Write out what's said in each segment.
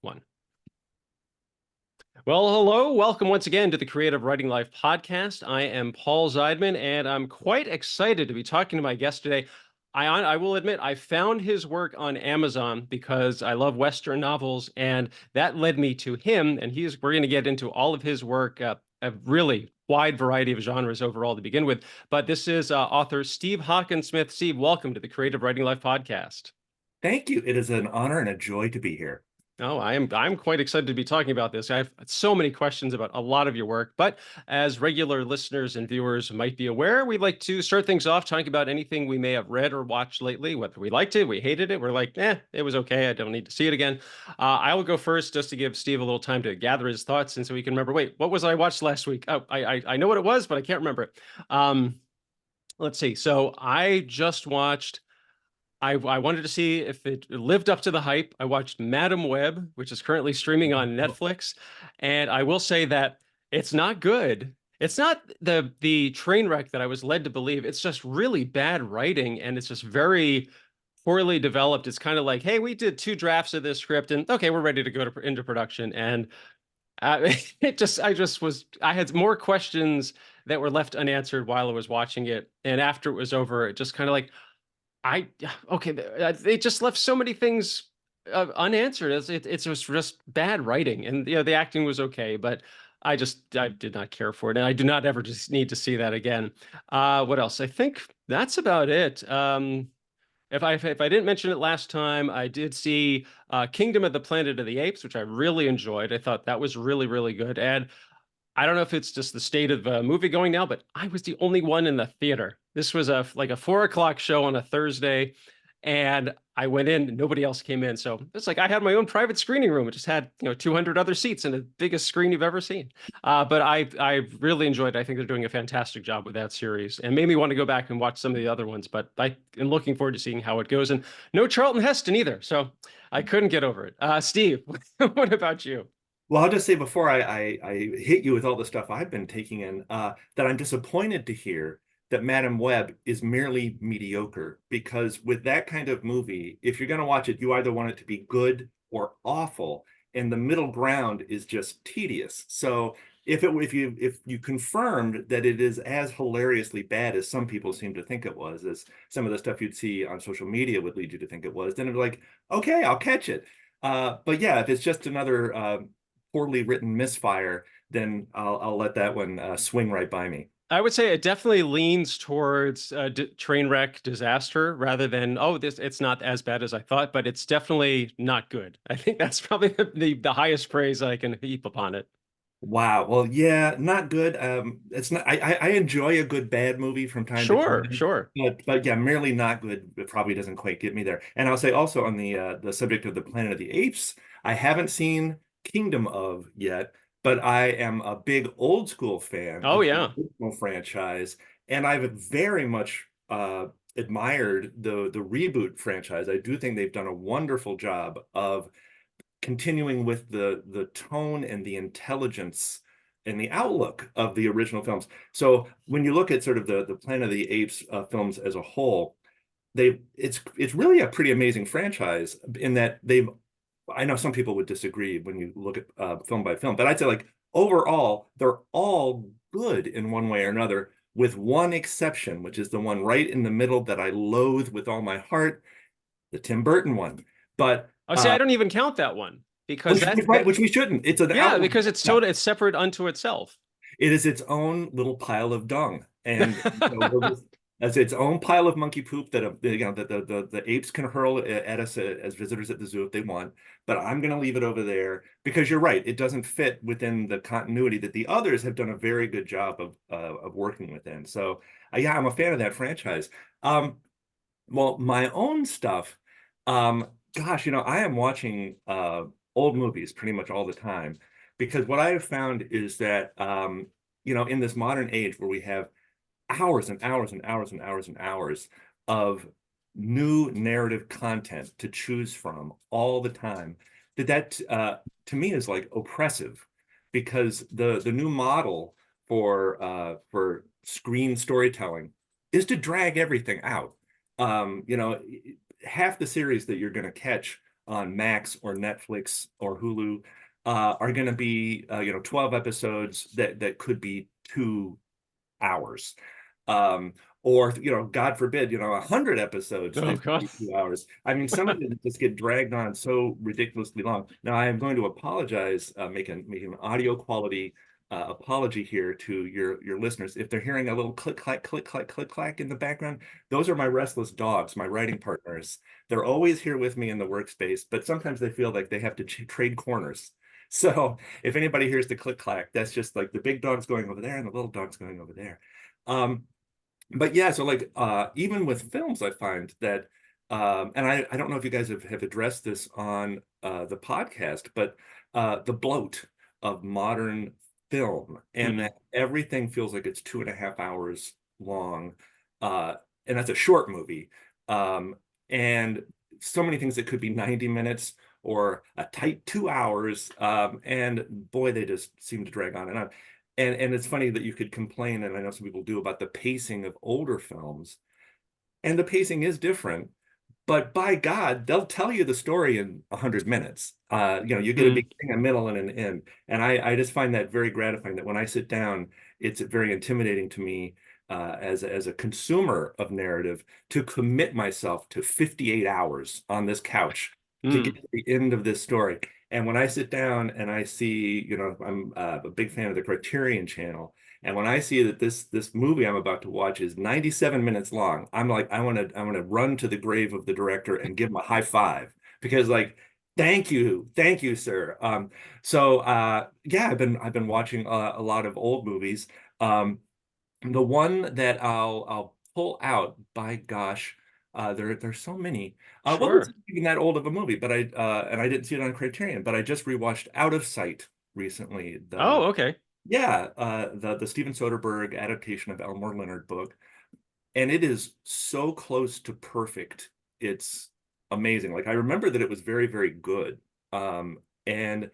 One. Well, hello. Welcome once again to the Creative Writing Life podcast. I am Paul Zeidman, and I'm quite excited to be talking to my guest today. I will admit, I found his work on Amazon because I love Western novels, and that led me to him. And we're going to get into all of his work, a really wide variety of genres overall to begin with. But this is author Steve Hockensmith. Steve, welcome to the Creative Writing Life podcast. Thank you. It is an honor and a joy to be here. Oh, I'm quite excited to be talking about this. I have so many questions about a lot of your work, but as regular listeners and viewers might be aware, we like to start things off talking about anything we may have read or watched lately, whether we liked it, we hated it, we're like, it was okay, I don't need to see it again. I will go first just to give Steve a little time to gather his thoughts and so he can remember, wait, what was I watched last week? Oh, I know what it was, but I can't remember it. Let's see. So I just watched I wanted to see if it lived up to the hype. I watched Madam Web, which is currently streaming on Netflix, and I will say that it's not good. It's not the train wreck that I was led to believe. It's just really bad writing, and it's just very poorly developed. It's kind of like, hey, we did 2 drafts of this script, and okay, we're ready to go into production. And I had more questions that were left unanswered while I was watching it, and after it was over, it just kind of like I okay, they just left so many things unanswered. It's just bad writing, and the acting was okay, but I did not care for it, and I do not ever just need to see that again. What else? I think that's about it. If I didn't mention it last time, I did see Kingdom of the Planet of the Apes, which I really enjoyed. I thought that was really, really good. And I don't know if it's just the state of movie going now, but I was the only one in the theater. This was like a 4 o'clock show on a Thursday, and I went in, and nobody else came in. So it's like I had my own private screening room. It just had 200 other seats and the biggest screen you've ever seen. But I really enjoyed it. I think they're doing a fantastic job with that series, and made me want to go back and watch some of the other ones. But I am looking forward to seeing how it goes. And no Charlton Heston either, so I couldn't get over it. Steve, what about you? Well, I'll just say before I hit you with all the stuff I've been taking in, that I'm disappointed to hear that Madam Web is merely mediocre, because with that kind of movie, if you're going to watch it, you either want it to be good or awful, and the middle ground is just tedious. So if you confirmed that it is as hilariously bad as some people seem to think it was, as some of the stuff you'd see on social media would lead you to think it was, then it's like, okay, I'll catch it. But yeah, if it's just another poorly written misfire, then I'll let that one swing right by me. I would say it definitely leans towards train wreck disaster rather than, oh, it's not as bad as I thought, but it's definitely not good. I think that's probably the highest praise I can heap upon it. Wow. Well, yeah, not good. It's not. I enjoy a good bad movie from time to Sure, time, sure. but yeah, merely not good. It probably doesn't quite get me there. And I'll say also on the subject of the Planet of the Apes, I haven't seen Kingdom of yet, but I am a big old school fan Oh of the yeah. original franchise, and I've very much admired the reboot franchise. I do think they've done a wonderful job of continuing with the tone and the intelligence and the outlook of the original films. So when you look at sort of the Planet of the Apes films as a whole, it's really a pretty amazing franchise in that they've. I know some people would disagree when you look at film by film, but I'd say like overall they're all good in one way or another, with one exception, which is the one right in the middle that I loathe with all my heart, the Tim Burton one. But I say I don't even count that one because right, which we shouldn't. It's an yeah, outward. because it's separate unto itself. It is its own little pile of dung, and as its own pile of monkey poop that the apes can hurl at us as visitors at the zoo if they want. But I'm going to leave it over there because you're right; it doesn't fit within the continuity that the others have done a very good job of working within. So yeah, I'm a fan of that franchise. Well, my own stuff, gosh, I am watching old movies pretty much all the time, because what I have found is that in this modern age where we have hours and hours and hours and hours and hours of new narrative content to choose from all the time, that to me is like oppressive, because the new model for screen storytelling is to drag everything out. Half the series that you're going to catch on Max or Netflix or Hulu are going to be 12 episodes that could be 2 hours. Um, or God forbid, 100 episodes Oh that could God. be 2 hours. I mean, some of them just get dragged on so ridiculously long. Now, I am going to apologize, make an audio quality apology here to your listeners. If they're hearing a little click clack, click clack, click clack in the background, those are my restless dogs, my writing partners. They're always here with me in the workspace, but sometimes they feel like they have to trade corners. So if anybody hears the click clack, that's just like the big dog's going over there and the little dog's going over there. But yeah, so like even with films, I find that and I don't know if you guys have addressed this on the podcast, but the bloat of modern film and Mhm. that everything feels like it's 2.5 hours long. Uh, and that's a short movie. And so many things that could be 90 minutes or a tight 2 hours. And boy, they just seem to drag on and on. And it's funny that you could complain, and I know some people do, about the pacing of older films, and the pacing is different. But by God, they'll tell you the story in 100 minutes. You get a Mhm. beginning, a middle, and an end. And I just find that very gratifying. That when I sit down, it's very intimidating to me as a consumer of narrative to commit myself to 58 hours on this couch to get Mhm. to the end of this story. And when I sit down and I see, I'm a big fan of the Criterion Channel, and when I see that this movie I'm about to watch is 97 minutes long, I'm like, I want to run to the grave of the director and give him a high five because like, thank you, sir. Yeah, I've been watching a lot of old movies. The one that I'll pull out, by gosh, there's so many. Well, this Sure. isn't even that old of a movie, but I didn't see it on Criterion, but I just rewatched Out of Sight recently. Oh, okay. The Steven Soderbergh adaptation of Elmore Leonard book, and it is so close to perfect. It's amazing. Like I remember that it was very, very good. And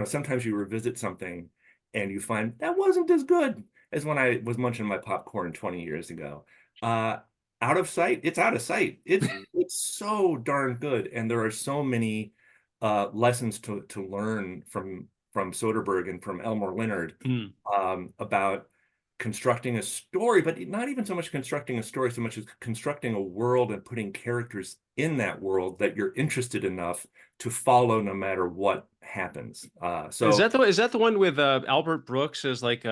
sometimes you revisit something and you find that wasn't as good as when I was munching my popcorn 20 years ago. Uh, Out of sight, it's out of sight. It's so darn good, and there are so many lessons to learn from Soderbergh and from Elmore Leonard Mm. about constructing a story, but not even so much constructing a story, so much as constructing a world and putting characters in that world that you're interested enough to follow no matter what happens. Is that the one with Albert Brooks as like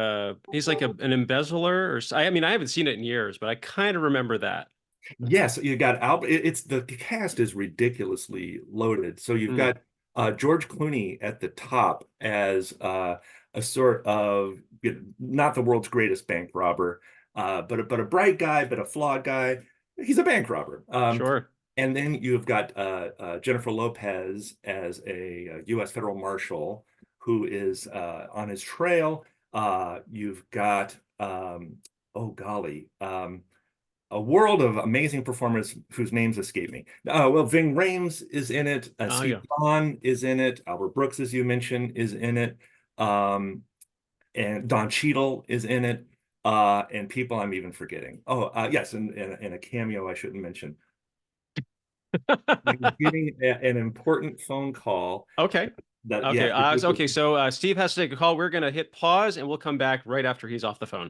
he's like an embezzler I mean I haven't seen it in years, but I kind of remember that. Yes, you got Albert. It's the cast is ridiculously loaded. So you've Mm. got George Clooney at the top as a sort of not the world's greatest bank robber, but a bright guy, but a flawed guy. He's a bank robber. Sure. And then you've got Jennifer Lopez as a U.S. federal marshal who is on his trail. You've got oh golly. A world of amazing performers whose names escape me. Well, Ving Rhames is in it. Oh Steve yeah. Zahn is in it. Albert Brooks, as you mentioned, is in it. Um, and Don Cheadle is in it. And people I'm even forgetting. Oh, yes, and a cameo I shouldn't mention. I'm getting an important phone call Okay. that, yeah. Okay. Okay. So Steve has to take a call. We're gonna hit pause, and we'll come back right after he's off the phone.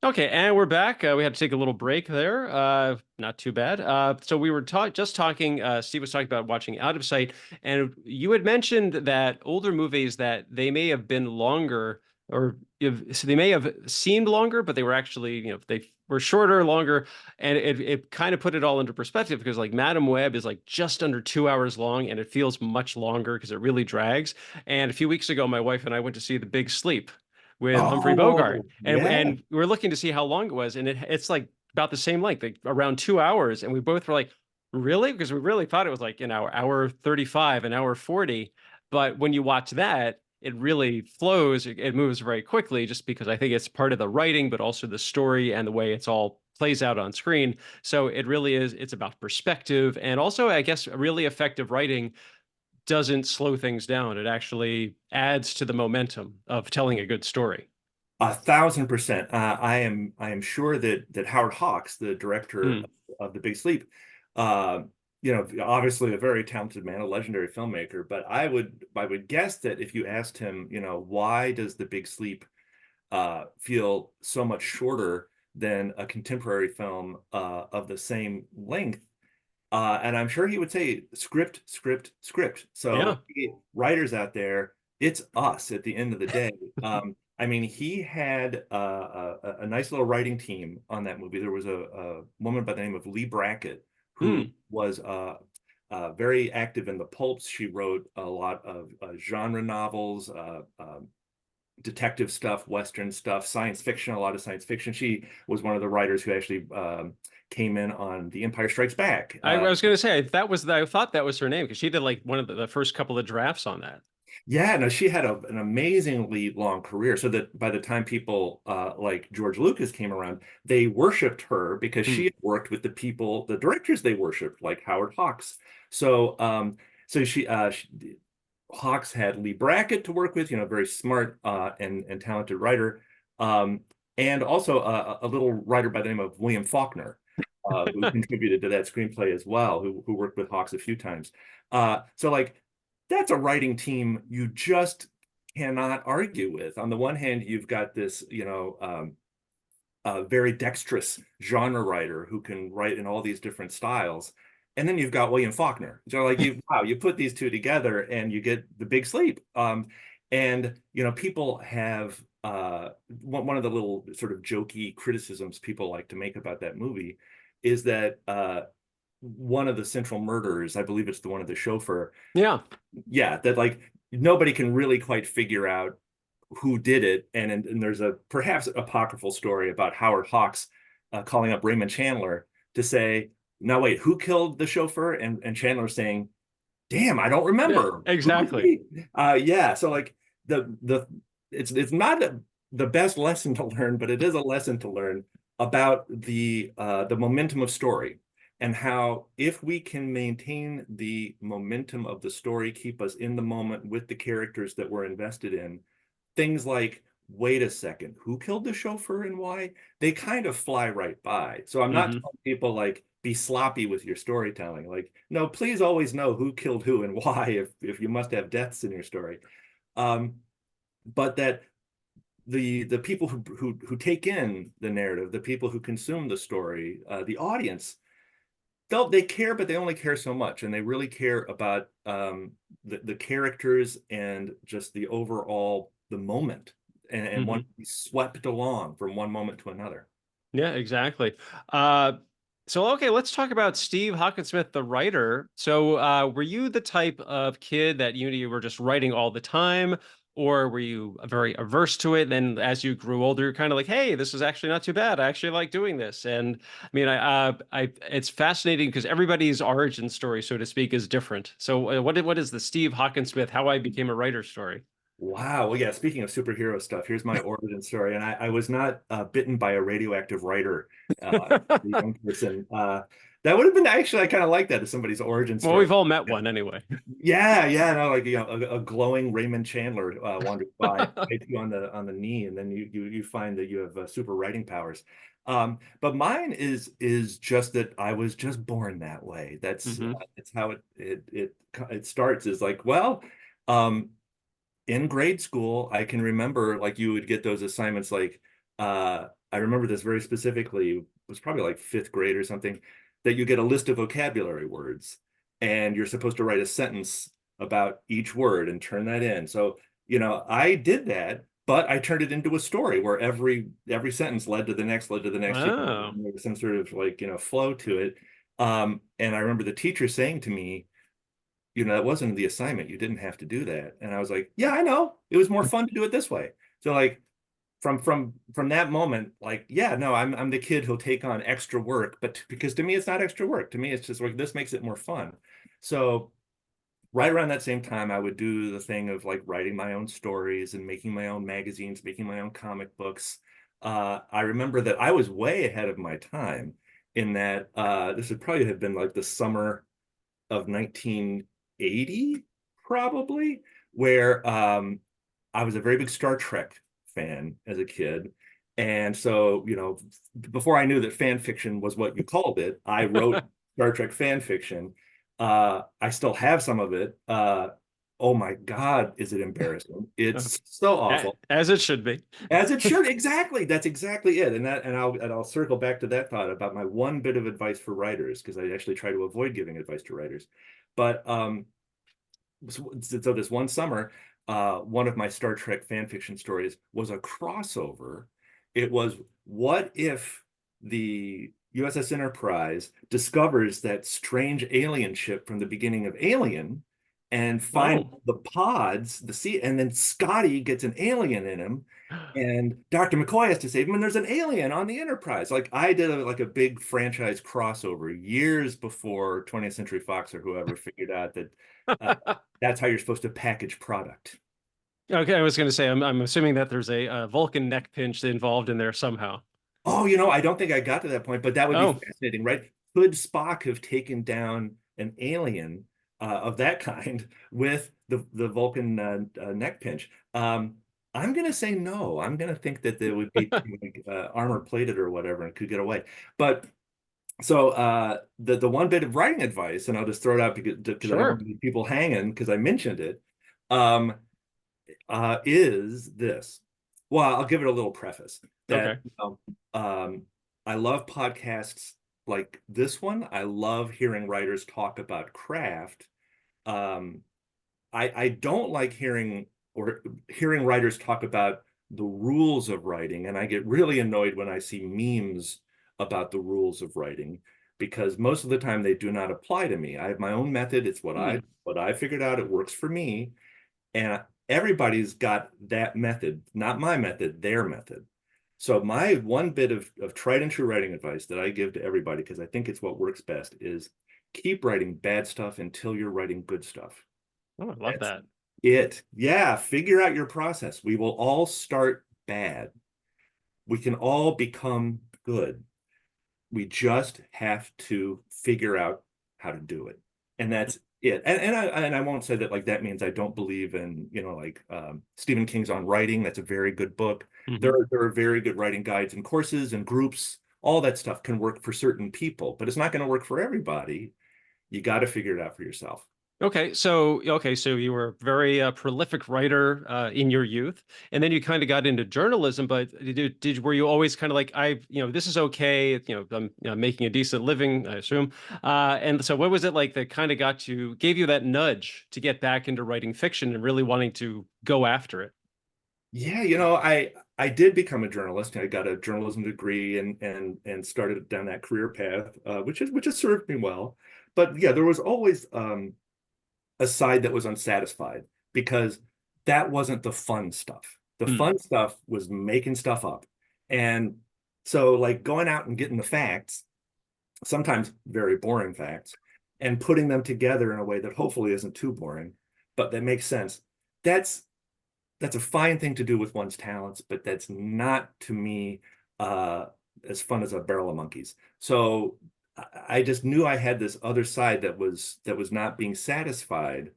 Okay, and we're back. We had to take a little break there. Not too bad. So we were just talking. Steve was talking about watching Out of Sight, and you had mentioned that older movies that they may have been longer, or so they may have seemed longer, but they were actually, they were shorter, longer, and it kind of put it all into perspective because like Madam Web is like just under 2 hours long, and it feels much longer because it really drags. And a few weeks ago, my wife and I went to see The Big Sleep with Humphrey Bogart, Oh, and yeah. we're looking to see how long it was, and it's like about the same length, like around 2 hours, and we both were like, really? Because we really thought it was like hour 35, an hour 40, but when you watch that, it really flows. It moves very quickly, just because I think it's part of the writing, but also the story and the way it's all plays out on screen. So it really is. It's about perspective, and also, I guess, really effective writing doesn't slow things down. It actually adds to the momentum of telling a good story. 1,000%. I am sure that Howard Hawks, the director Hmm. of The Big Sleep, uh, obviously a very talented man, a legendary filmmaker, but I would guess that if you asked him, why does The Big Sleep feel so much shorter than a contemporary film of the same length, and I'm sure he would say script, script, script. Yeah. So writers out there, it's us at the end of the day. I mean, he had a nice little writing team on that movie. There was a woman by the name of Lee Brackett who Hmm. was very active in the pulps. She wrote a lot of genre novels, detective stuff, Western stuff, science fiction, a lot of science fiction. She was one of the writers who actually came in on The Empire Strikes Back. I was going to say I thought that was her name because she did like one of the first couple of drafts on that. Yeah, no, she had an amazingly long career. So that by the time people like George Lucas came around, they worshipped her because she Hmm. had worked with the people, the directors they worshipped, like Howard Hawks. So, Hawks had Lee Brackett to work with, very smart and talented writer, um, and also a little writer by the name of William Faulkner, who contributed to that screenplay as well, who worked with Hawks a few times. So like that's a writing team you just cannot argue with. On the one hand, you've got this, a very dexterous genre writer who can write in all these different styles. And then you've got William Faulkner. So like you put these two together and you get The Big Sleep. And people have one of the little sort of jokey criticisms people like to make about that movie is that one of the central murderers, I believe it's the one of the chauffeur, Yeah. yeah, that like nobody can really quite figure out who did it. And there's a perhaps apocryphal story about Howard Hawks calling up Raymond Chandler to say, "Now wait, who killed the chauffeur?" And Chandler saying, "Damn, I don't Yeah, remember. Who could exactly. be?" Yeah, so like the it's not the best lesson to learn, but it is a lesson to learn about the momentum of story and how if we can maintain the momentum of the story, keep us in the moment with the characters that we're invested in, things like, wait a second, who killed the chauffeur and why? They kind of fly right by. So I'm not Hmm. telling people like be sloppy with your storytelling. Like, no, please always know who killed who and why if you must have deaths in your story. Um, but that the people who take in the narrative, the people who consume the story, the audience, they care, but they only care so much, and they really care about the characters and just the overall the moment, and want Hmm. to be swept along from one moment to another. Yeah, exactly. Uh, so okay, let's talk about Steve Hockensmith, the writer. So, were you the type of kid that you were just writing all the time, or were you very averse to it? And then as you grew older, you're kind of like, hey, this is actually not too bad. I actually like doing this. And I mean, it's fascinating because everybody's origin story, so to speak, is different. So, what is the Steve Hockensmith, how I became a writer story? Wow. Well, yeah, speaking of superhero stuff, here's my origin story. And I was not bitten by a radioactive writer, the young person. That would have been actually, I kind of like that as somebody's origin Well, story. we've all met one anyway. Yeah, yeah, no, like a glowing Raymond Chandler wanders by, hits you on the knee, and then you find that you have super writing powers. But mine is just that I was just born that way. Hmm. It's how it starts. Is like, well, um, in grade school, I can remember like you would get those assignments. Like, I remember this very specifically. It was probably like fifth grade or something. That you get a list of vocabulary words and you're supposed to write a sentence about each word and turn that in. So, I did that, but I turned it into a story where every sentence led to the next, Oh. there was some sort of like, flow to it. And I remember the teacher saying to me, that wasn't the assignment. You didn't have to do that. And I was like, yeah, I know. It was more fun to do it this way. So like from that moment, like, yeah, no, I'm the kid who'll take on extra work, but because to me it's not extra work. To me, it's just like this makes it more fun. So right around that same time, I would do the thing of like writing my own stories and making my own magazines, making my own comic books. I remember that I was way ahead of my time in that this would probably have been like the summer of 1980, probably, where I was a very big Star Trek fan as a kid. And so, before I knew that fan fiction was what you called it, I wrote Star Trek fan fiction. I still have some of it. Oh my God, is it embarrassing? Uh, It's so awful. as it should be. As it should, exactly. That's exactly it. And I'll circle back to that thought about my one bit of advice for writers, because I actually try to avoid giving advice to writers. But so this one summer, one of my Star Trek fan fiction stories was a crossover. It was, what if the USS Enterprise discovers that strange alien ship from the beginning of Alien and find Oh. the pods, the sea, and then Scotty gets an alien in him, and Dr. McCoy has to save him, and there's an alien on the Enterprise. Like I did a big franchise crossover years before 20th Century Fox or whoever figured out that that's how you're supposed to package product. Okay, I was going to say, I'm assuming that there's a Vulcan neck pinch involved in there somehow. Oh, I don't think I got to that point, but that would be Oh, fascinating, right? Could Spock have taken down an alien of that kind with the Vulcan neck pinch? I'm going to say no. I'm going to think that there would be like, armor plated or whatever and could get away. But so the one bit of writing advice, and I'll just throw it out because I don't want sure. to leave people hanging because I mentioned it. Um, is this. Well, I'll give it a little preface that Okay. I love podcasts like this one. I love hearing writers talk about craft. Um, I don't like hearing writers talk about the rules of writing, and I get really annoyed when I see memes about the rules of writing because most of the time they do not apply to me. I have my own method. It's Hmm. what I figured out. It works for me, and everybody's got that method, not my method, their method. So my one bit of tried and true writing advice that I give to everybody, because I think it's what works best, is keep writing bad stuff until you're writing good stuff. Oh, I love That's that. it. Yeah, figure out your process. We will all start bad. We can all become good. We just have to figure out how to do it. And that's it. And I won't say that like that means I don't believe in, like Stephen King's On Writing. That's a very good book. Hmm. There are very good writing guides and courses and groups. All that stuff can work for certain people, but it's not going to work for everybody. You got to figure it out for yourself. So you were a very prolific writer in your youth, and then you kind of got into journalism. But were you always kind of like, this is okay. I'm making a decent living, I assume. And so what was it like that kind of gave you that nudge to get back into writing fiction and really wanting to go after it? Yeah, I did become a journalist. I got a journalism degree and started down that career path, which has served me well. But yeah, there was always a side that was unsatisfied because that wasn't the fun stuff. The Hmm. fun stuff was making stuff up. And so like going out and getting the facts, sometimes very boring facts, and putting them together in a way that hopefully isn't too boring, but that makes sense. That's that's a fine thing to do with one's talents, but that's not to me uh, as fun as a barrel of monkeys. So I just knew I had this other side that was not being satisfied.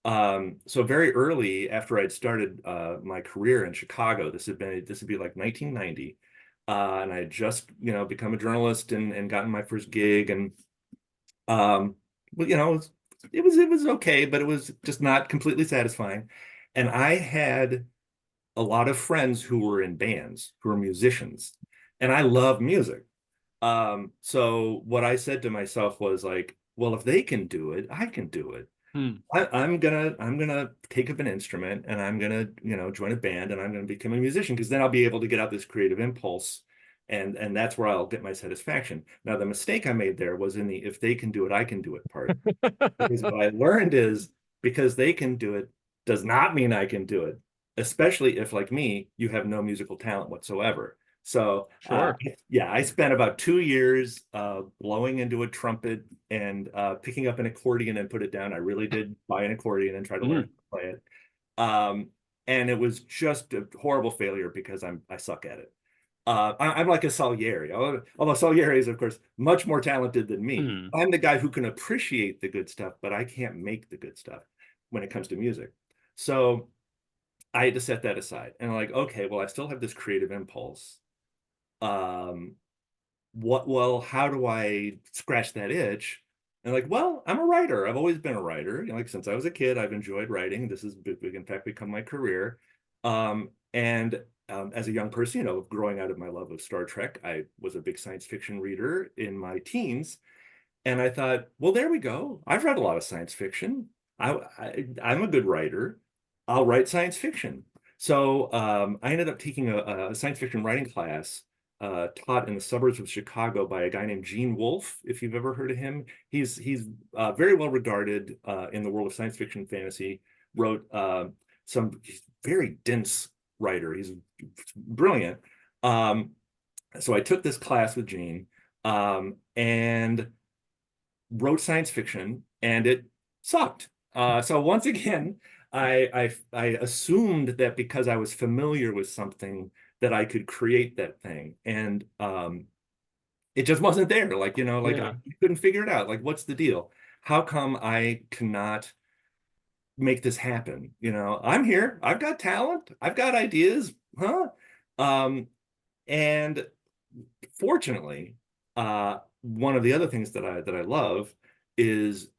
So very early after I'd started my career in Chicago, this would be like 1990, and I had just become a journalist and gotten my first gig, and um, well, it was okay, but it was just not completely satisfying. And I had a lot of friends who were in bands, who were musicians, and I love music. So what I said to myself was like, well, if they can do it, I can do it. Hmm. I'm gonna take up an instrument and I'm gonna, join a band and I'm gonna become a musician because then I'll be able to get out this creative impulse and that's where I'll get my satisfaction. Now, the mistake I made there was in the if they can do it, I can do it part. Because what I learned is because they can do it does not mean I can do it, especially if, like me, you have no musical talent whatsoever. So, Sure. yeah, I spent about 2 years blowing into a trumpet and picking up an accordion and put it down. I really did buy an accordion and try to learn Mm. to play it. Um, and it was just a horrible failure because I suck at it. I'm like a Salieri, although Salieri is, of course, much more talented than me. Hmm. I'm the guy who can appreciate the good stuff, but I can't make the good stuff when it comes to music. So I had to set that aside. And I'm like, okay, well, I still have this creative impulse. Well, how do I scratch that itch? And like, well, I'm a writer. I've always been a writer. Like since I was a kid, I've enjoyed writing. This has in fact become my career. And as a young person, growing out of my love of Star Trek, I was a big science fiction reader in my teens. And I thought, well, there we go. I've read a lot of science fiction. I'm a good writer. I'll write science fiction. So I ended up taking a science fiction writing class taught in the suburbs of Chicago by a guy named Gene Wolfe, if you've ever heard of him. He's very well regarded in the world of science fiction fantasy. Wrote he's very dense writer. He's brilliant. So I took this class with Gene and wrote science fiction, and it sucked. So once again, I assumed that because I was familiar with something that I could create that thing, and it just wasn't there. Like like I Yeah. couldn't figure it out. Like, what's the deal? How come I cannot make this happen? I'm here. I've got talent. I've got ideas, huh? And fortunately, one of the other things that I love is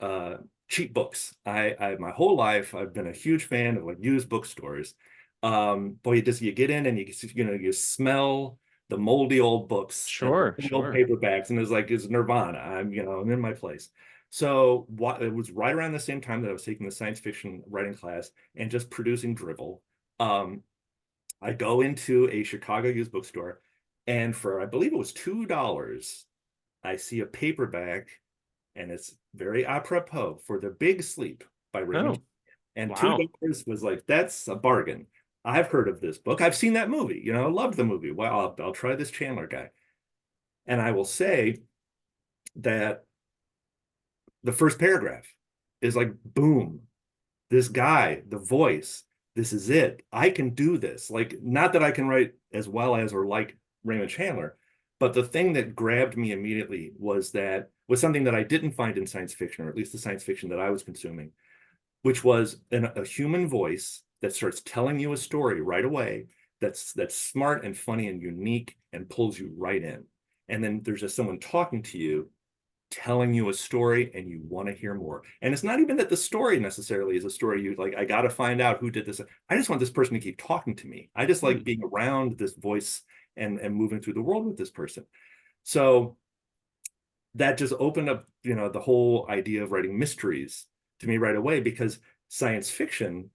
cheap books. I my whole life I've been a huge fan of like used bookstores. Boy, you get in and you smell the moldy old books and Sure, the old sure. paperbacks, and it's Nirvana. I'm in my place. So it was right around the same time that I was taking the science fiction writing class and just producing drivel. Um, I go into a Chicago used bookstore, and for I believe it was $2, I see a paperback, and it's very apropos for The Big Sleep by Raymond. Oh, And two wow. dollars was like, that's a bargain. I've heard of this book. I've seen that movie. Loved the movie. Well, I'll try this Chandler guy. And I will say that the first paragraph is like, boom, this guy, the voice, this is it. I can do this. Like, not that I can write as well as or like Raymond Chandler, but the thing that grabbed me immediately was something that I didn't find in science fiction, or at least the science fiction that I was consuming, which was a human voice that starts telling you a story right away that's smart and funny and unique and pulls you right in. And then there's just someone talking to you, telling you a story, and you want to hear more. And it's not even that the story necessarily is a story you like, I got to find out who did this. I just want this person to keep talking to me. I just like Hmm. being around this voice and moving through the world with this person. So that just opened up, the whole idea of writing mysteries to me right away, because science fiction,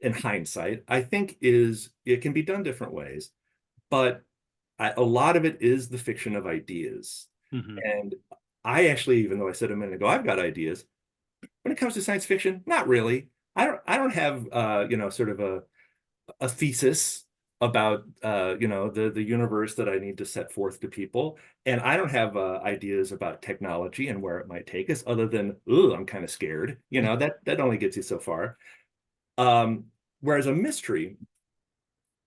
in hindsight, I think it can be done different ways, but a lot of it is the fiction of ideas. Hmm. And I actually, even though I said a minute ago, I've got ideas, when it comes to science fiction, not really. I don't have sort of a thesis about the universe that I need to set forth to people, and I don't have ideas about technology and where it might take us, other than, ooh, I'm kind of scared. That only gets you so far. Um, Whereas a mystery,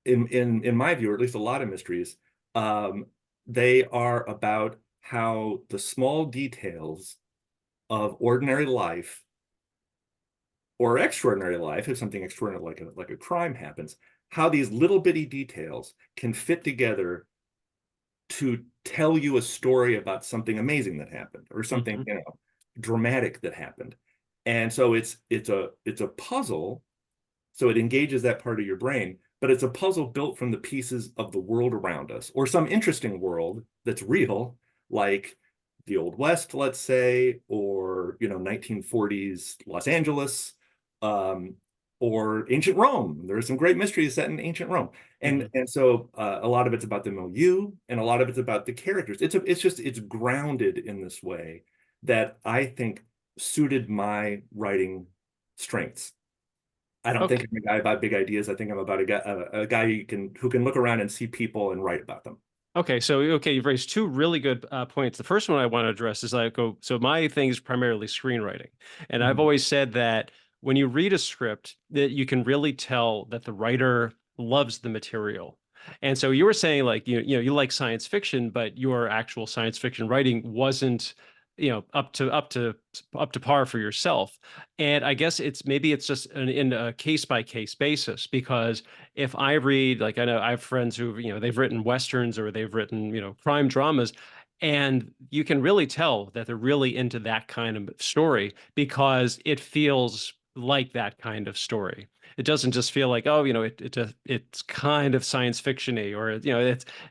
in my view, or at least a lot of mysteries, um, they are about how the small details of ordinary life or extraordinary life, if something extraordinary like a crime happens, how these little bitty details can fit together to tell you a story about something amazing that happened, or something Hmm. dramatic that happened. And so it's a puzzle. So it engages that part of your brain, but it's a puzzle built from the pieces of the world around us, or some interesting world that's real, like the Old West, let's say, or 1940s Los Angeles, um, or ancient Rome. There are some great mysteries set in ancient Rome, and Hmm. and so a lot of it's about the milieu, and a lot of it's about the characters. It's grounded in this way that I think suited my writing strengths. I don't think Okay. I'm a guy about big ideas. I think I'm about a guy who can look around and see people and write about them. Okay, so you've raised two really good points. The first one I want to address is so my thing is primarily screenwriting, and I've Mhm. always said that when you read a script, that you can really tell that the writer loves the material. And so you were saying like you like science fiction, but your actual science fiction writing wasn't up to par for yourself. And I guess it's just in a case by case basis, because if I read, like, I know I have friends who, they've written westerns or they've written, crime dramas, And you can really tell that they're really into that kind of story because it feels like that kind of story. It doesn't just feel like, oh, it's kind of science fiction-y, or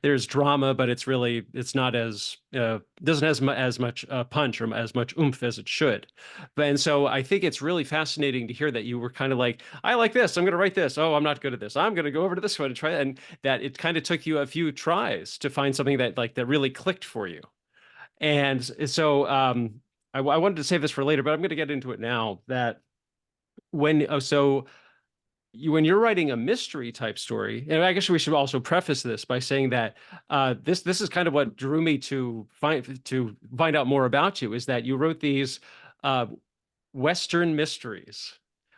there's drama, but it's not as doesn't have as much punch or as much oomph as it should. And so I think it's really fascinating to hear that you were kind of like, I like this, I'm going to write this. Oh, I'm not good at this. I'm going to go over to this one and try, and that it kind of took you a few tries to find something that really clicked for you. And so I wanted to save this for later, but I'm going to get into it now. That when oh, so when you're writing a mystery type story, and I guess we should also preface this by saying that this is kind of what drew me to find out more about you, is that you wrote these uh, Western mysteries,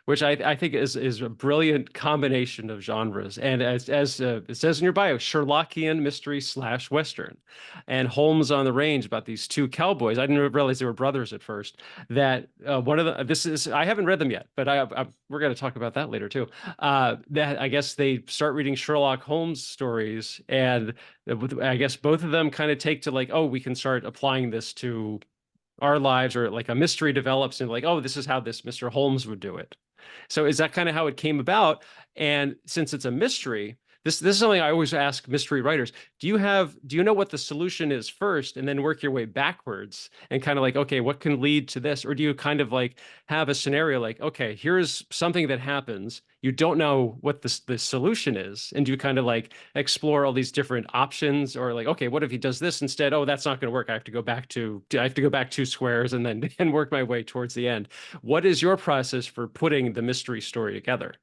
which I think is a brilliant combination of genres. And as it says in your bio, Sherlockian mystery slash Western, and Holmes on the Range, about these two cowboys. I didn't realize they were brothers at first. That one of the this is I haven't read them yet, but we're going to talk about that later too. That I guess they start reading Sherlock Holmes stories, and I guess both of them kind of take to like, oh, we can start applying this to our lives, or like a mystery develops and like, oh, this is how this Mr. Holmes would do it. So is that kind of how it came about? And since it's a mystery, this is something I always ask mystery writers. Do you know what the solution is first and then work your way backwards and kind of like, okay, what can lead to this? Or do you kind of like have a scenario like, okay, here's something that happens. You don't know what the solution is. And you kind of like explore all these different options, or like, okay, what if he does this instead? Oh, that's not going to work. I have to go back two squares and then and work my way towards the end. What is your process for putting the mystery story together?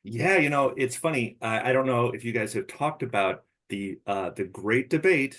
Yeah, it's funny. I don't know if you guys have talked about the great debate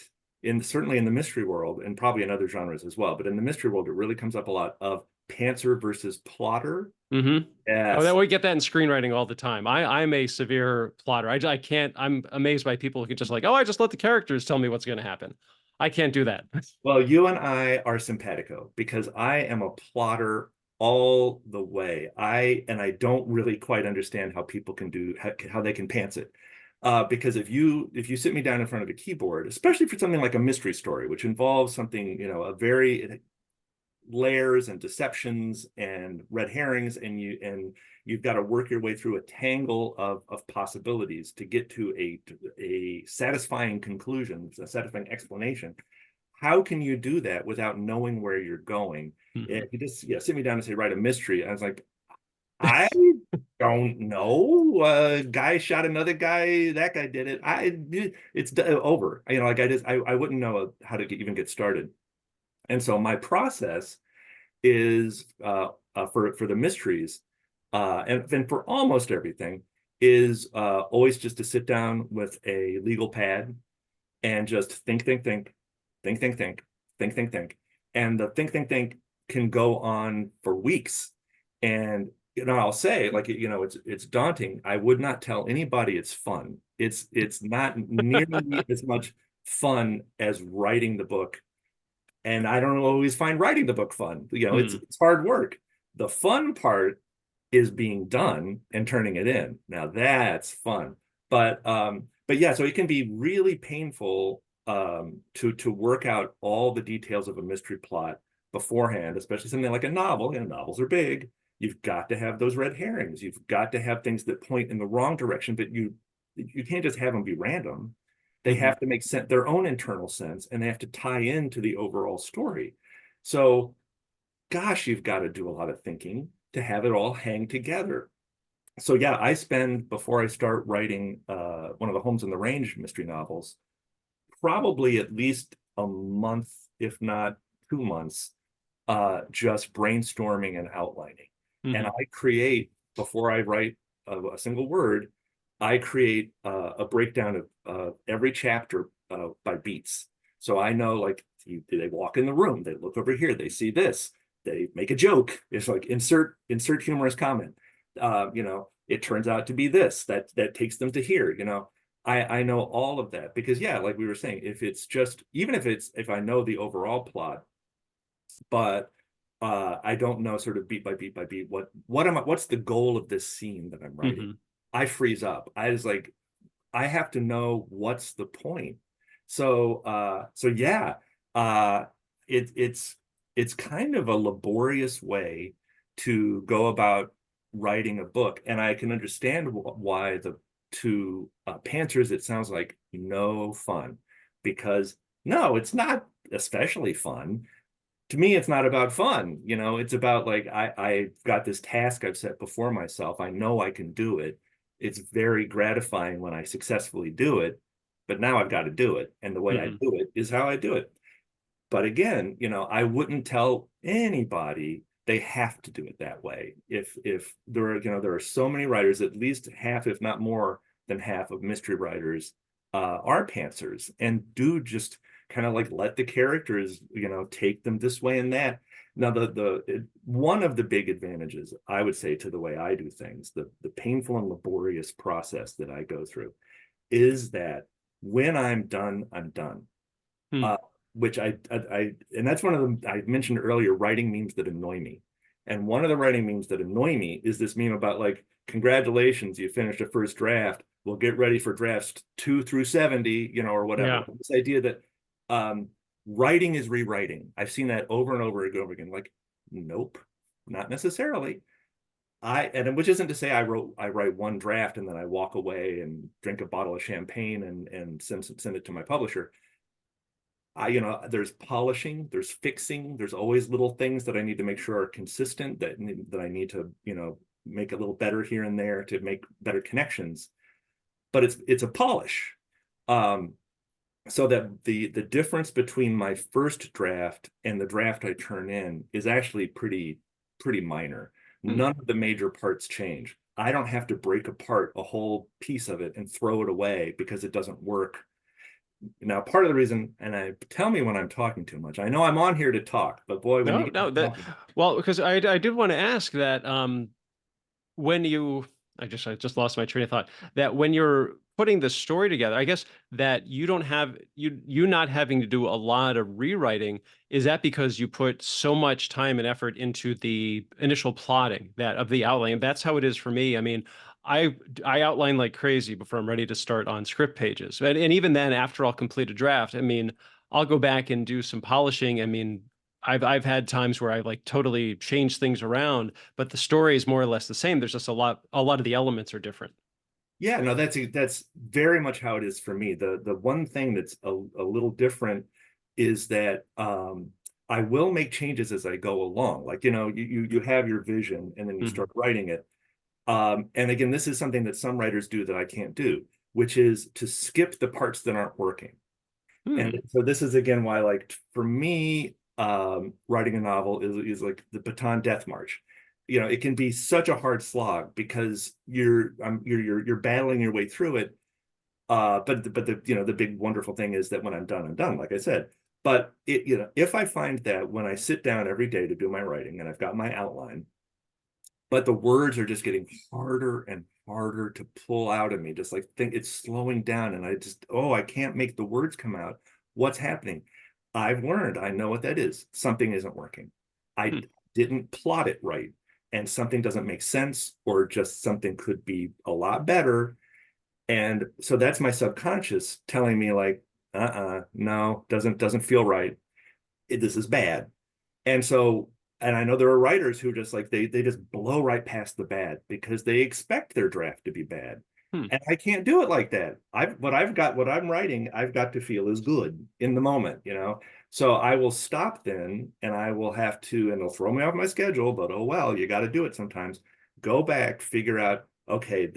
certainly in the mystery world, and probably in other genres as well, but in the mystery world, it really comes up a lot, of pantser versus plotter. Mm-hmm. Oh, that Yes. we get that in screenwriting all the time. I'm a severe plotter. I can't. I'm amazed by people who can just like, oh, I just let the characters tell me what's going to happen. I can't do that. Well, you and I are simpatico because I am a plotter all the way. I don't really quite understand how people can how they can pants it. Because if you sit me down in front of a keyboard, especially for something like a mystery story, which involves something, a very layers and deceptions and red herrings, and you've got to work your way through a tangle of possibilities to get to a satisfying conclusion, a satisfying explanation. How can you do that without knowing where you're going? Mhm. If you just sit me down and say, write a mystery, I was like, I don't know. Guy shot another guy. That guy did it. It's over. Like I wouldn't know how to even get started. And so my process is for the mysteries, and for almost everything, is always just to sit down with a legal pad and just think, think, think, think, think, think, think, think, think. And the think, think, think can go on for weeks. And I'll say, like, it's daunting. I would not tell anybody it's fun. It's not nearly as much fun as writing the book. And I don't always find writing the book fun. Hmm. It's hard work. The fun part is being done and turning it in. Now that's fun. But yeah, so it can be really painful to work out all the details of a mystery plot beforehand, especially something like a novel. Novels are big. You've got to have those red herrings. You've got to have things that point in the wrong direction, but you can't just have them be random. They Hmm. have to make sense, their own internal sense, and they have to tie into the overall story. So, gosh, you've got to do a lot of thinking to have it all hang together. So yeah, I spend, before I start writing one of the Holmes on the Range mystery novels, probably at least a month, if not 2 months, just brainstorming and outlining. And Hmm. I create, before I write a single word, I create a breakdown of every chapter by beats. So I know, like, they walk in the room, they look over here, they see this, they make a joke. It's like insert humorous comment. It turns out to be this that takes them to here. I know all of that because, yeah, like we were saying, if it's just, even if I know the overall plot, but I don't know, sort of beat by beat by beat, what's the goal of this scene that I'm writing. Hmm. I freeze up. I was like, I have to know what's the point. So yeah, uh, it's kind of a laborious way to go about writing a book, and I can understand why the to pantsers it sounds like no fun, because no, it's not especially fun. To me, it's not about fun. It's about like I've got this task I've set before myself. I know I can do it. It's very gratifying when I successfully do it, but now I've got to do it. And the way I Hmm. do it is how I do it. But again, I wouldn't tell anybody they have to do it that way. If there are so many writers, at least half, if not more than half of mystery writers are pantsers and do just kind of like let the characters, take them this way and that. Now, one of the big advantages I would say to the way I do things, the painful and laborious process that I go through, is that when I'm done, I'm done. Hmm. uh, which and that's one of them I mentioned earlier, writing memes that annoy me. And one of the writing memes that annoy me is this meme about like, congratulations, you finished a first draft. We'll get ready for drafts 2 through 70, or whatever. Yeah. This idea that um, writing is rewriting. I've seen that over and over and over again. Like, nope, not necessarily. And which isn't to say I write one draft and then I walk away and drink a bottle of champagne and send it to my publisher. There's polishing, there's fixing, there's always little things that I need to make sure are consistent, that I need to, make a little better here and there to make better connections. But it's a polish. Um, so that the difference between my first draft and the draft I turn in is actually pretty minor. Hmm. None of the major parts change. I don't have to break apart a whole piece of it and throw it away because it doesn't work. Now, part of the reason, and tell me when I'm talking too much. I know I'm on here to talk, but boy, when you No, get no, that, talking, well, because I did want to ask that, when you I just lost my train of thought, that when you're putting the story together, I guess that you don't have you not having to do a lot of rewriting, is that because you put so much time and effort into the initial plotting that of the outline? That's how it is for me. I mean, I I outline like crazy before I'm ready to start on script pages. And even then, after I'll complete a draft, I mean, I'll go back and do some polishing. I mean, I've had times where I like totally change things around, but the story is more or less the same. There's just a lot of the elements are different. yeah, no, that's very much how it is for me. The one thing that's a little different is that I will make changes as I go along. Like, you have your vision and then you Mhm. start writing it. And again, this is something that some writers do that I can't do, which is to skip the parts that aren't working. And Hmm. so this is again why, like, for me, writing a novel is like the Baton Death March. It can be such a hard slog because you're battling your way through it. But the big wonderful thing is that when I'm done, I'm done, like I said. But if I find that when I sit down every day to do my writing and I've got my outline, but the words are just getting harder and harder to pull out of me, just like think it's slowing down, and I can't make the words come out. What's happening? I've learned, I know what that is. Something isn't working. I Hmm. didn't plot it right, and something doesn't make sense, or just something could be a lot better. And so that's my subconscious telling me like, no, doesn't feel right. This is bad. And so, and I know there are writers who just like they just blow right past the bad because they expect their draft to be bad. Hmm. And I can't do it like that. What I'm writing, I've got to feel is good in the moment. So I will stop then and I will have to, and they'll throw me off my schedule, but oh well, you got to do it sometimes. Go back, figure out, okay,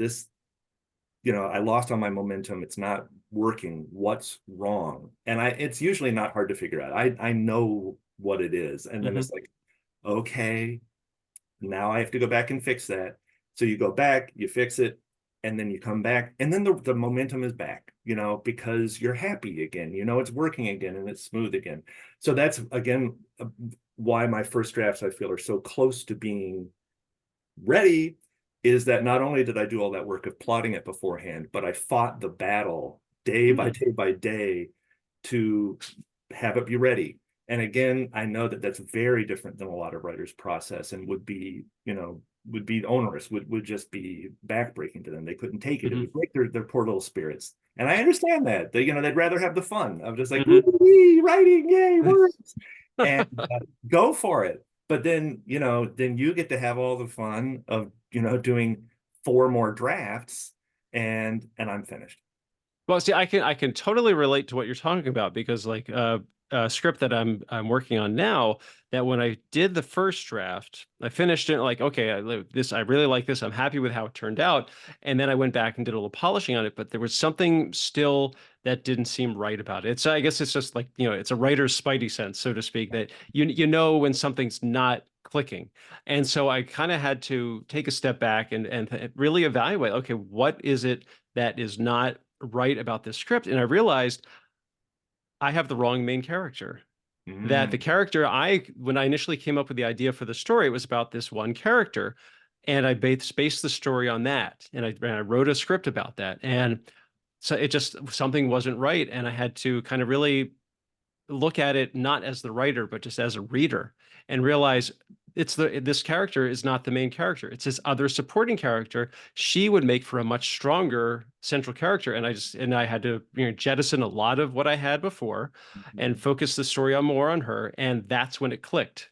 I lost on my momentum. It's not working. What's wrong? And it's usually not hard to figure out. I know what it is. And then Hmm. it's like, okay, now I have to go back and fix that. So you go back, you fix it, and then you come back, and then the momentum is back, because you're happy again, it's working again and it's smooth again. So that's again why my first drafts I feel are so close to being ready, is that not only did I do all that work of plotting it beforehand, but I fought the battle day by Hmm. day by day to have it be ready. And again, I know that that's very different than a lot of writers' process and would be, would be onerous, would just be backbreaking to them. They couldn't take it. It Hmm. would break their poor little spirits. And I understand that. They, they'd rather have the fun of just like, Hmm. woo, writing, yay, words, and go for it. But then, then you get to have all the fun of, doing 4 more drafts, and I'm finished. Well, see, I can totally relate to what you're talking about because like a script that I'm working on now, that when I did the first draft, I finished it like, okay, I really like this. I'm happy with how it turned out. And then I went back and did a little polishing on it, but there was something still that didn't seem right about it. It's, I guess it's just like, it's a writer's spidey sense, so to speak, that you know when something's not clicking. And so I kind of had to take a step back and really evaluate, okay, what is it that is not right about this script? And I realized I have the wrong main character. That the Mm. character when I initially came up with the idea for the story, it was about this one character. And I based the story on that. And I wrote a script about that. And so it just, something wasn't right. And I had to kind of really look at it not as the writer, but just as a reader and realize this character is not the main character. It's this other supporting character. She would make for a much stronger central character. And I had to, jettison a lot of what I had before and Mhm. focus the story on more on her. And that's when it clicked.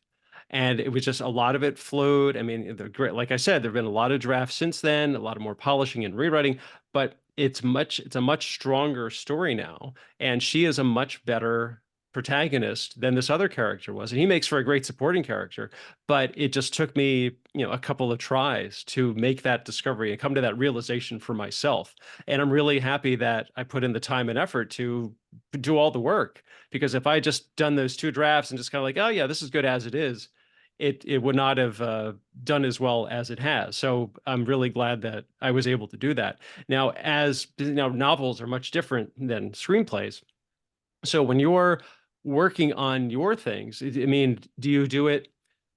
And it was just a lot of it flowed. I mean, great. Like I said, there have been a lot of drafts since then, a lot of more polishing and rewriting, but it's a much stronger story now. And she is a much better protagonist than this other character was. And he makes for a great supporting character, but it just took me, a couple of tries to make that discovery and come to that realization for myself. And I'm really happy that I put in the time and effort to do all the work, because if I just done those 2 drafts and just kind of like, oh yeah, this is good as it is, it would not have done as well as it has. So I'm really glad that I was able to do that. Now, as novels are much different than screenplays. So when you're working on your things, I mean, do you do it?